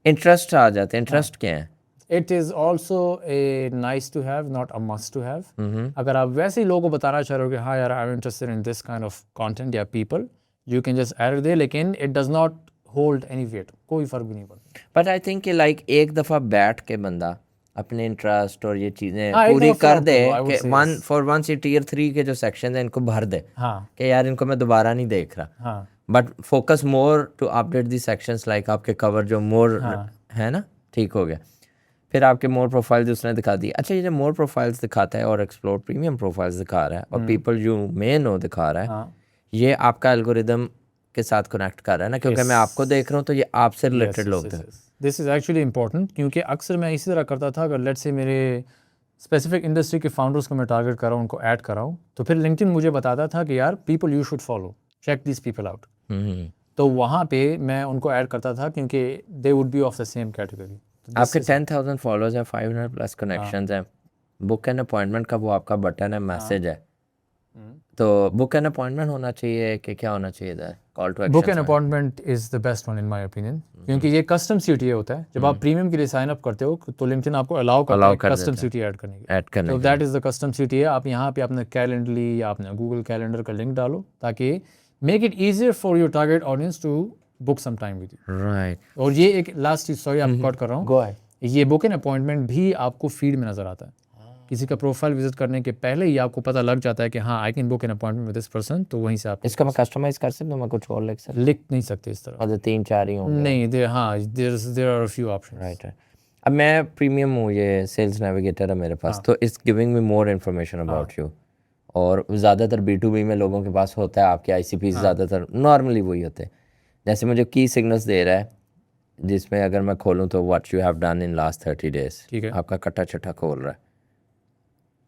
انٹرسٹ آ جاتے ہیں, انٹرسٹ کیا ہے. It is also a nice to have, not a must to have. اگر آپ ویسے ہی لوگوں کو بتانا چاہ رہے ہو کہ ہاں یار I'm interested in this kind of content یا people, you can just add it there, لیکن it does not hold any weight. کوئی فرق بھی نہیں پڑتا. بٹ آئی تھنک کہ لائک ایک دفعہ بیٹھ کے بندہ اپنے انٹرسٹ اور یہ چیزیں پوری کر دے کہ فار ونس یہ ٹیئر 3 کے جو سیکشن ہیں ان کو بھر دے کہ یار ان کو میں دوبارہ نہیں دیکھ رہا, but focus more to update the sections, like آپ کے کور جو مور ہے نا, ٹھیک ہو گیا. پھر آپ کے مور پروفائلز اس نے دکھا دی. اچھا یہ جو مور پروفائلز دکھاتا ہے اور ایکسپلور پریمیم پروفائلز دکھا رہا ہے اور پیپل یو مے نو دکھا رہا ہے, یہ آپ کا الگوریدم کے ساتھ کنیکٹ کر رہا ہے نا, کیونکہ میں آپ کو دیکھ رہا ہوں تو یہ آپ سے ریلیٹڈ لوگ تھے. دس از ایکچولی امپورٹنٹ, کیونکہ اکثر میں اسی طرح کرتا تھا. اگر لیٹ سے میرے اسپیسیفک انڈسٹری کے فاؤنڈرس کو میں ٹارگیٹ کر رہا ہوں, ان کو ایڈ کر رہا ہوں, تو پھر لنکڈن مجھے بتاتا تھا کہ یار people you should follow, check these people out. تو وہاں پہ میں ان کو ایڈ کرتا تھا کیونکہ they would be of the same category. آپ کے 10,000 فالوورز ہیں, 500 پلس کنیکشنز ہیں, بک این اپوائنٹمنٹ کا وہ آپ کا بٹن ہے, میسج ہے, تو بک این اپوائنٹمنٹ ہونا چاہیے کہ کیا ہونا چاہیے تھا. Call to action. Book an appointment is the best one in my opinion, کیونکہ یہ کسٹم سی ٹی اے ہوتا ہے. جب آپ پریمیم کے لیے سائن اپ کرتے ہو تو لنکڈن آپ کو الاؤ کرتا ہے کسٹم سی ٹی ایڈ کرنے کی. تو that is the custom C T A. آپ یہاں پہ اپنے کیلنڈرلی یا اپنے گوگل کیلنڈر کا لنک ڈالو تاکہ make it easier for your target audience to book some time with you. Right. اور یہ ایک لاسٹ چیز, سوری آپ ریکارڈ کر رہا ہوں, یہ بک این اپوائنٹمنٹ بھی آپ کو فیڈ میں نظر آتا ہے. کسی کا پروفائل وزٹ کرنے کے پہلے ہی آپ کو پتہ لگ جاتا ہے کہ ہاں I can book an appointment with this person, تو وہیں سے آپ اس کا میں کسٹمائز کر سکتا ہوں, میں کچھ اور لکھ نہیں سکتے اس طرح. اور 3-4 ہی ہوں نہیں, ہاں there are few option. Right. اب میں پریمیم ہوں, یہ سیلس نیویگیٹر ہے میرے پاس, تو it's giving me more information about you, اور زیادہ تر B2B میں لوگوں کے پاس ہوتا ہے, آپ کے ICPs زیادہ تر نارملی وہی ہوتے ہیں. جیسے مجھے کی سگنلس دے رہا ہے جس میں اگر میں کھولوں تو what you have done in last 30 days, آپ کا کٹا چٹا کھول رہا ہے.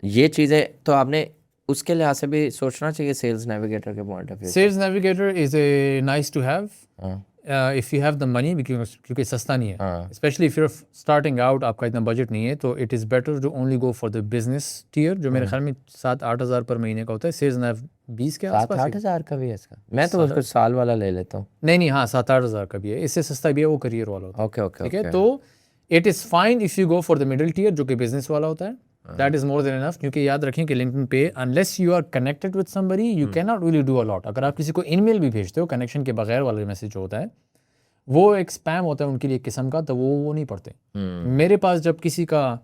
یہ چیزیں تو آپ نے اس کے لحاظ سے بھی سوچنا چاہیے سیلز نیویگیٹر کے point of view. Sales navigator is a nice to have if you have the money, کیونکہ سستا نہیں ہے, especially if you are starting out, آپ کا اتنا بجٹ نہیں ہے, تو it is better to only go for the business tier, جو میرے خیال میں 7-8 ہزار پر مہینے کا ہوتا ہے. سیلز نیو 20 کے آس پاس. 7-8 ہزار کا بھی ہے اس کا, میں تو اس کو سال والا لے لیتا ہوں. نہیں, ہاں 7-8 ہزار کا بھی ہے, اس سے سستا بھی ہے, وہ کریئر والا ہوتا ہے. اوکے اوکے, ٹھیک ہے, تو it is fine if you go for the middle tier جو کہ بزنس والا ہوتا ہے. دیٹ از مور دین انف, کیونکہ یاد رکھیں کہ لنکڈن پہ unless you are connected with somebody you can not really do a lot. اگر آپ کسی کو ای میل بھی بھیجتے ہو کنیکشن کے بغیر والا میسج جو ہوتا ہے وہ ایک اسپیم ہوتا ہے ان کے لیے ایک قسم کا, تو وہ نہیں پڑھتے. میرے پاس جب کسی کا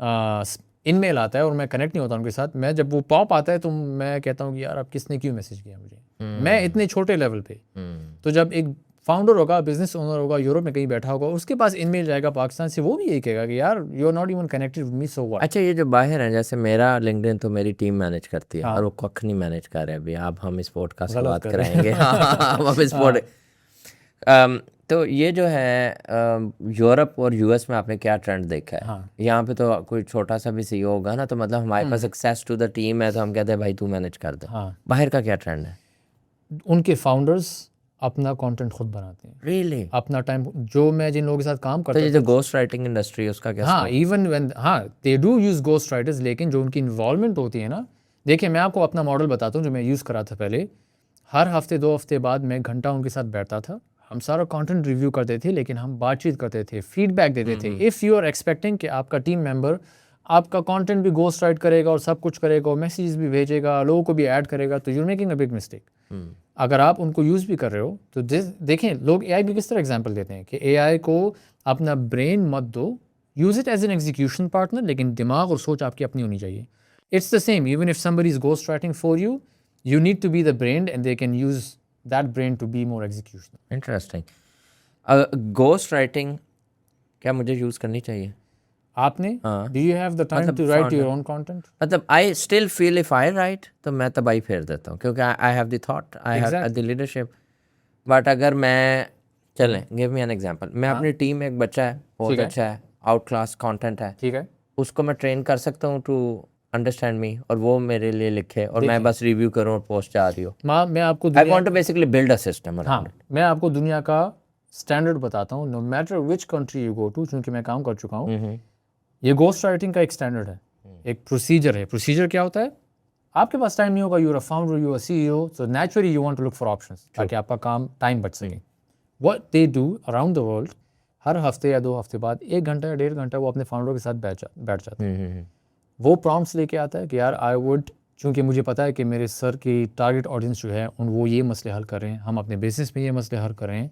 ان میل آتا ہے اور میں کنیکٹ نہیں ہوتا ان کے ساتھ, میں جب وہ پاپ آتا ہے تو میں کہتا ہوں کہ یار اب کس نے کیوں میسج کیا مجھے, میں اتنے چھوٹے لیول پہ. تو جب ایک فاؤنڈر ہوگا, بزنس اونر ہوگا, یوروپ میں کہیں بیٹھا ہوگا, اس کے پاس ان میل جائے گا پاکستان سے, وہ بھی یہی کہے گا کہ یار you are not even connected with me, so what. اچھا, یہ جو باہر ہیں جیسے میرا لنکڈن تو میری ٹیم مینیج کرتی ہے اور وہ کخ نہیں مینیج کر رہے ابھی. اب ہم اس پوڈکاسٹ کی بات کرائیں گے. ہم اس تو یہ جو ہے یورپ اور US میں آپ نے کیا ٹرینڈ دیکھا ہے؟ یہاں پہ تو کوئی چھوٹا سا بھی CEO ہوگا نا, تو مطلب ہمارے پاس ایکسیس ٹو دا ٹیم ہے, تو ہم کہتے ہیں بھائی تو مینیج کر دے. باہر کا کیا ٹرینڈ ہے؟ ان کے فاؤنڈرز اپنا کانٹینٹ خود بناتے ہیں. ریئلی؟ اپنا ٹائم, جو میں جن لوگوں کے ساتھ کام کرتا ہوں, جو گوسٹ رائٹنگ انڈسٹری ہے اس کا کیا؟ ہاں, ایون وین, ہاں they do use ghost writers, لیکن جو ان کی انوالومنٹ ہوتی ہے نا, دیکھیں میں آپ کو اپنا ماڈل بتاتا ہوں جو میں یوز کرا تھا پہلے. ہر ہفتے 2 ہفتے بعد میں گھنٹہ ان کے ساتھ بیٹھتا تھا, ہم سارا کانٹینٹ ریویو کرتے تھے, لیکن ہم بات چیت کرتے تھے, فیڈ بیک دیتے تھے. اف یو آر ایکسپیکٹنگ کہ آپ کا ٹیم ممبر آپ کا کانٹینٹ بھی گوسٹ رائٹ کرے گا اور سب کچھ کرے گا, میسیجز بھی بھیجے گا, لوگوں کو بھی ایڈ کرے گا, تو you making a big mistake. اگر آپ ان کو یوز بھی کر رہے ہو تو دیکھیں لوگ AI بھی کس طرح ایگزامپل دیتے ہیں کہ AI کو اپنا برین مت دو, use it as an execution partner, لیکن دماغ اور سوچ آپ کی اپنی ہونی چاہیے. It's the same, even if somebody is ghost writing for you, you need to be the brain and they can use that brain to be more executional. Interesting. Ghost writing کیا مجھے یوز کرنی چاہیے؟ آپ نے do you have the time to write your own content? مطلب I still feel if I write تو میں تباہی پھیر دیتا ہوں, کیونکہ I have the thought, I have the leadership. But اگر میں, چلیں گیو می این ایگزامپل, میں اپنی ٹیم میں ایک بچہ ہے بہت اچھا ہے, آؤٹ کلاس کانٹینٹ ہے, ٹھیک ہے, اس کو میں ٹرین کر سکتا ہوں ٹو انڈرسٹینڈ می, اور وہ میرے لیے لکھے اور میں بس ریویو کروں اور پوسٹ جا رہی ہو. میں آپ کو I want to basically build a system. ہاں, میں آپ کو دنیا کا اسٹینڈرڈ بتاتا ہوں, no matter which country you go to, چونکہ میں کام کر چکا ہوں. یہ گوسٹ رائٹنگ کا ایک اسٹینڈرڈ ہے, ایک پروسیجر ہے. پروسیجر کیا ہوتا ہے؟ آپ کے پاس ٹائم نہیں ہوگا, you are a founder, you are CEO, so naturally you want to look for options تاکہ آپ کا کام ٹائم بچ سکے. What they do around the world, ہر ہفتے یا 2 ہفتے بعد 1 گھنٹہ یا 1.5 گھنٹہ وہ اپنے فاؤنڈر کے ساتھ بیٹھ جاتے ہیں. وہ پرومپٹس لے کے آتا ہے کہ یار آئی وڈ, چونکہ مجھے پتا ہے کہ میرے سر کی ٹارگیٹ آڈینس جو ہے وہ یہ مسئلے حل کر رہے ہیں, ہم اپنے بزنس میں یہ مسئلے حل کر رہے ہیں.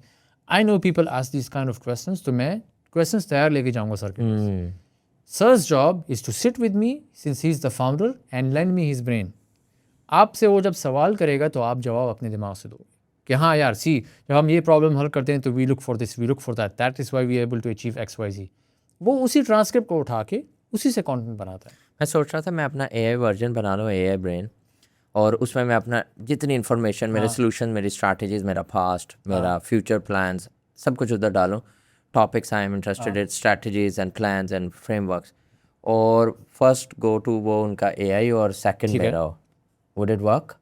I know people ask these kind of questions, تو میں کویسچنس تیار لے کے جاؤں گا سر کے پاس. Sir's job is to sit with me since he is the founder and lend me his brain. آپ سے وہ جب سوال کرے گا تو آپ جواب اپنے دماغ سے دو کہ ہاں یار جب ہم یہ پرابلم حل کرتے ہیں تو we look for this, we look for that, that is why we able to achieve XYZ. وہ اسی ٹرانسکرپٹ کو اٹھا کے اسی سے کانٹینٹ بناتا ہے. میں سوچ رہا تھا میں اپنا AI ورژن بنا لوں, AI برین, اور اس میں اپنا جتنی انفارمیشن, میرے سولوشن, میری اسٹریٹجیز, میرا پاسٹ, میرا فیوچر پلانس, سب کچھ ادھر ڈالوں. Topics I am interested in, strategies and plans and frameworks, اور فرسٹ گو ٹو وہ ان کا AI اور سیکنڈ میرا ہو. Would it work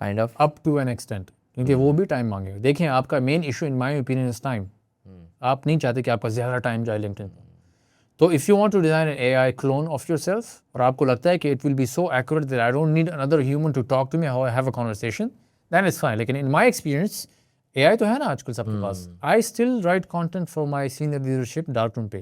kind of? Up to an extent, کیونکہ وہ بھی ٹائم مانگے گا. دیکھیں آپ کا main issue in my opinion is time. آپ نہیں چاہتے کہ آپ کا زیادہ ٹائم جائے لنکڈن پہ. تو if you want to design an AI clone of yourself, اور آپ کو لگتا ہے کہ it will be so accurate that I don't need اندر human to talk to me, have a conversation, then it's fine. لیکن in my experience AI تو ہے نا آج کل سب کے پاس. I still write content for my senior leadership dark room پہ.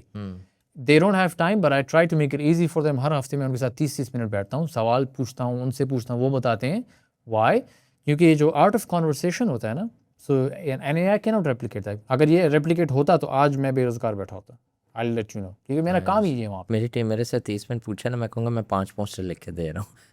They don't have time but I try to make it easy for them. ہر ہفتے میں ان کے ساتھ 30 منٹ بیٹھتا ہوں, سوال پوچھتا ہوں, ان سے پوچھتا ہوں, وہ بتاتے ہیں وائی. کیونکہ یہ جو آرٹ آف کانورسیشن ہوتا ہے نا, سو این AI کی ناٹ ریپلیکیٹ ہے. اگر یہ ریپلیکیٹ ہوتا تو آج میں بے روزگار بیٹھا ہوتا. آئی ول لیٹ یو نو, کیونکہ میرا کام ہی ہے وہاں پہ. میری ٹیم میرے سے 30 منٹ پوچھے نا, میں کہوں گا میں 5 پوسٹر لکھ کے دے رہا ہوں.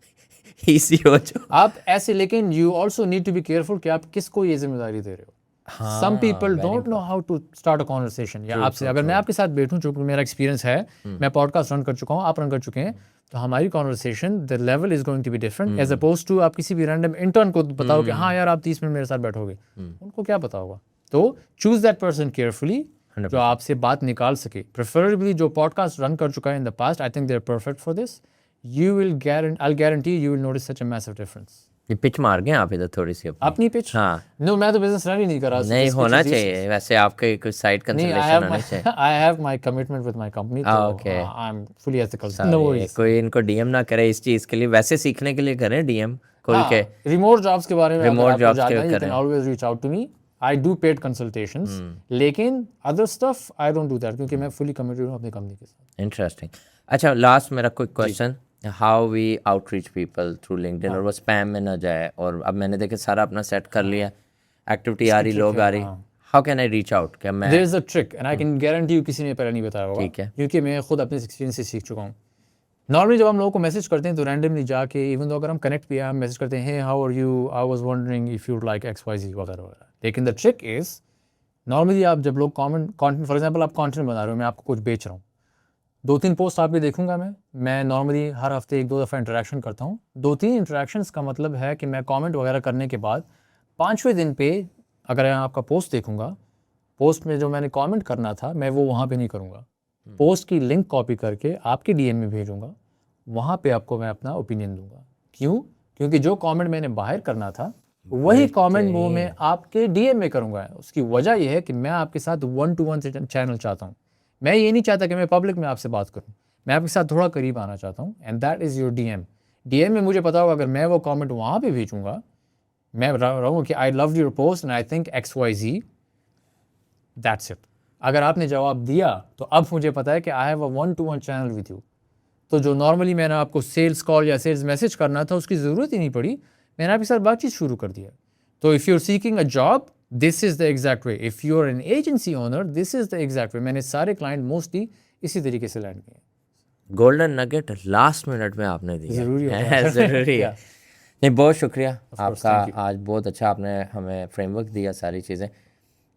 ایزی ہو جو آپ ایسے, لیکن you also need to be careful کہ آپ کس کو یہ ذمہ داری دے رہے ہو. Some people don't know how to start a conversation. یا آپ سے اگر میں آپ کے ساتھ بیٹھوں, چونکہ میرا ایکسپیرینس ہے, میں پوڈ کاسٹ رن کر چکا ہوں, آپ رن کر چکے ہیں, تو ہماری conversation the level is going to be different as opposed to آپ کسی بھی رینڈم انٹرن کو بتاؤ کہ ہاں یار آپ 30 منٹ میرے ساتھ بیٹھو گے, ان کو کیا پتا ہوگا. تو چوز دیٹ پرسن کیئرفلی جو آپ سے بات نکال سکے. پریفریبلی جو پوڈ کاسٹ رن کر چکا ہے in the past, I think they are perfect for this. You will guarantee you will notice such a massive difference. یہ پچ مار گئے آپ ادھر تھوڑی سی اپنی پچ. ہاں نو میں تو بزنس رن ہی نہیں کر رہا. نہیں ہونا چاہیے ویسے آپ کے کچھ سائڈ کنسلٹیشن ہونے چاہیے. I have my commitment with my company. Okay. I'm fully ethical. No worries. کوئی ان کو ڈی ایم نہ کرے اس چیز کے لیے, ویسے سیکھنے کے لیے کریں ڈی ایم کھول کے. ریموٹ جابس کے بارے میں ریموٹ جابس کے you can always reach out to me. I do paid consultations. لیکن other stuff I don't do that کیونکہ میں fully committed ہوں اپنی کمپنی کے ساتھ. انٹرسٹنگ. اچھا لاسٹ میرا کوئی question, how we outreach people through LinkedIn, اور وہ اسپیم میں نہ جائے. اور اب میں نے دیکھا سارا اپنا سیٹ کر لیا, ایکٹیویٹی آ رہی, لوگ آ رہی, how can I reach out. کیا میں There is a trick and I can guarantee you کسی نے پہلے نہیں بتایا ہوگا. ٹھیک ہے. کیونکہ میں خود اپنے ایکسپیرینس سے سیکھ چکا ہوں. نارملی جب ہم لوگوں کو میسج کرتے ہیں تو رینڈملی جا کے, ایون تو اگر ہم کنیکٹ بھی ہیں, ہم میسج کرتے ہیں hey how are you, I was wondering if you'd like XYZ وغیرہ وغیرہ. لیکن the trick is نارملی آپ جب لوگ کانٹینٹ, فار ایگزامپل آپ کانٹینٹ بنا رہے ہو, میں آپ کو کچھ بیچ رہا ہوں, 2-3 پوسٹ آپ بھی دیکھوں گا. میں نارملی ہر ہفتے 1-2 دفعہ انٹریکشن کرتا ہوں. 2-3 انٹریکشنس کا مطلب ہے کہ میں کامنٹ وغیرہ کرنے کے بعد 5ویں دن پہ اگر میں آپ کا پوسٹ دیکھوں گا, پوسٹ میں جو میں نے کامنٹ کرنا تھا میں وہ وہاں پہ نہیں کروں گا. پوسٹ کی لنک کاپی کر کے آپ کے ڈی ایم میں بھیجوں گا, وہاں پہ آپ کو میں اپنا اوپینین دوں گا. کیوں؟ کیونکہ جو کامنٹ میں نے باہر کرنا تھا وہی کامنٹ وہ میں آپ کے ڈی ایم میں کروں گا. اس کی وجہ یہ ہے کہ میں آپ کے ساتھ 1-to-1 چینل چاہتا ہوں. میں یہ نہیں چاہتا کہ میں پبلک میں آپ سے بات کروں, میں آپ کے ساتھ تھوڑا قریب آنا چاہتا ہوں. And that is your D M. D M میں مجھے پتا ہوگا اگر میں وہ کامنٹ وہاں پہ بھیجوں گا, میں رہوں کہ I love your post and I think XYZ, that's it. اگر آپ نے جواب دیا تو اب مجھے پتا ہے کہ I have a 1-to-1 channel with you. تو جو نارملی میں نے آپ کو سیلس کال یا سیلس میسج کرنا تھا اس کی ضرورت ہی نہیں پڑی, میں نے آپ کے ساتھ بات چیت شروع کر دیا. تو if you are seeking a job, this is the exact way. If you are an agency owner, this is the exact way. میں نے سارے کلائنٹ موسٹلی اسی طریقے سے لینڈ کیے. گولڈن نگیٹ لاسٹ منٹ میں آپ نے دیا, ضروری ہے. نہیں بہت شکریہ آپ کا, آج بہت اچھا آپ نے ہمیں فریم ورک دیا ساری چیزیں.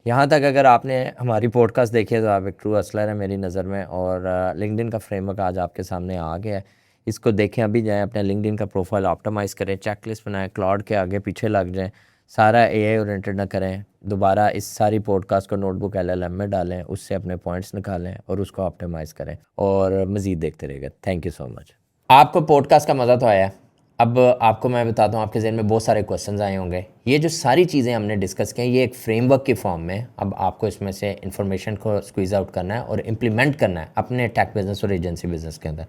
یہاں تک اگر آپ نے ہماری پوڈ کاسٹ دیکھی ہے تو آپ ایک ٹرو ہسلر ہیں میری نظر میں. اور لنکڈ ان کا فریم ورک آج آپ کے سامنے آ گیا ہے, اس کو دیکھیں, ابھی جائیں اپنے لنکڈ ان کا پروفائل آپٹمائز کریں, چیک لسٹ بنائیں, کلاؤڈ کے آگے پیچھے لگ جائیں, سارا اے آئی اورینٹڈ نہ کریں. دوبارہ اس ساری پوڈ کاسٹ کو نوٹ بک LLM میں ڈالیں, اس سے اپنے پوائنٹس نکالیں اور اس کو آپٹیمائز کریں, اور مزید دیکھتے رہے گا. تھینک یو سو مچ. آپ کو پوڈ کاسٹ کا مزہ تو آیا. اب آپ کو میں بتاتا ہوں, آپ کے ذہن میں بہت سارے کویشچنز آئے ہوں گے. یہ جو ساری چیزیں ہم نے ڈسکس کی ہیں یہ ایک فریم ورک کی فارم میں, اب آپ کو اس میں سے انفارمیشن کو اسکویز آؤٹ کرنا ہے اور امپلیمنٹ کرنا ہے اپنے ٹیک بزنس اور ایجنسی بزنس کے اندر.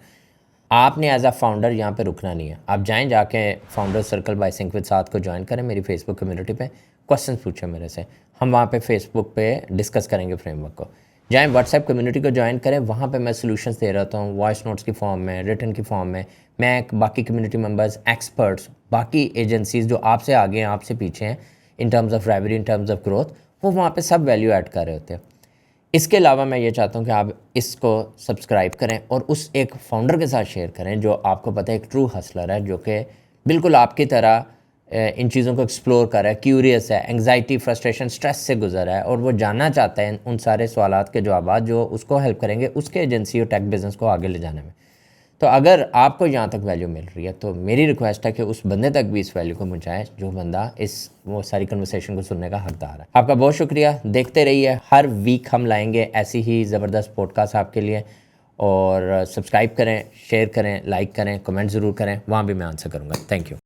آپ نے ایز اے فاؤنڈر یہاں پہ رکنا نہیں ہے. آپ جائیں, جا کے founder circle by sync with ساتھ کو جوائن کریں, میری فیس بک کمیونٹی پہ کویشچنس پوچھیں میرے سے, ہم وہاں پہ فیس بک پہ ڈسکس کریں گے فریم ورک کو. جائیں واٹس ایپ کمیونٹی کو جوائن کریں, وہاں پہ میں سولوشنس دے رہتا ہوں وائس نوٹس کی فارم میں, ریٹن کی فارم میں. میں باقی کمیونٹی ممبرز, ایکسپرٹس, باقی ایجنسیز جو آپ سے آگے ہیں, آپ سے پیچھے ہیں in terms of revenue, in terms of growth, وہ وہاں پہ سب ویلیو ایڈ کر رہے ہوتے ہیں. اس کے علاوہ میں یہ چاہتا ہوں کہ آپ اس کو سبسکرائب کریں اور اس ایک فاؤنڈر کے ساتھ شیئر کریں جو آپ کو پتہ ہے ایک ٹرو ہسلر ہے, جو کہ بالکل آپ کی طرح ان چیزوں کو ایکسپلور کر رہا ہے, کیوریس ہے, انگزائٹی, فرسٹریشن, اسٹریس سے گزر رہا ہے, اور وہ جاننا چاہتا ہے ان سارے سوالات کے جوابات جو اس کو ہیلپ کریں گے اس کے ایجنسی اور ٹیک بزنس کو آگے لے جانے میں. تو اگر آپ کو یہاں تک ویلیو مل رہی ہے تو میری ریکویسٹ ہے کہ اس بندے تک بھی اس ویلیو کو پہنچائیں جو بندہ وہ ساری کنورسیشن کو سننے کا حقدار ہے. آپ کا بہت شکریہ. دیکھتے رہیے, ہر ویک ہم لائیں گے ایسی ہی زبردست پوڈ کاسٹ آپ کے لیے. اور سبسکرائب کریں, شیئر کریں, لائک کریں, کمنٹ ضرور کریں, وہاں بھی میں آنسر کروں گا. Thank you.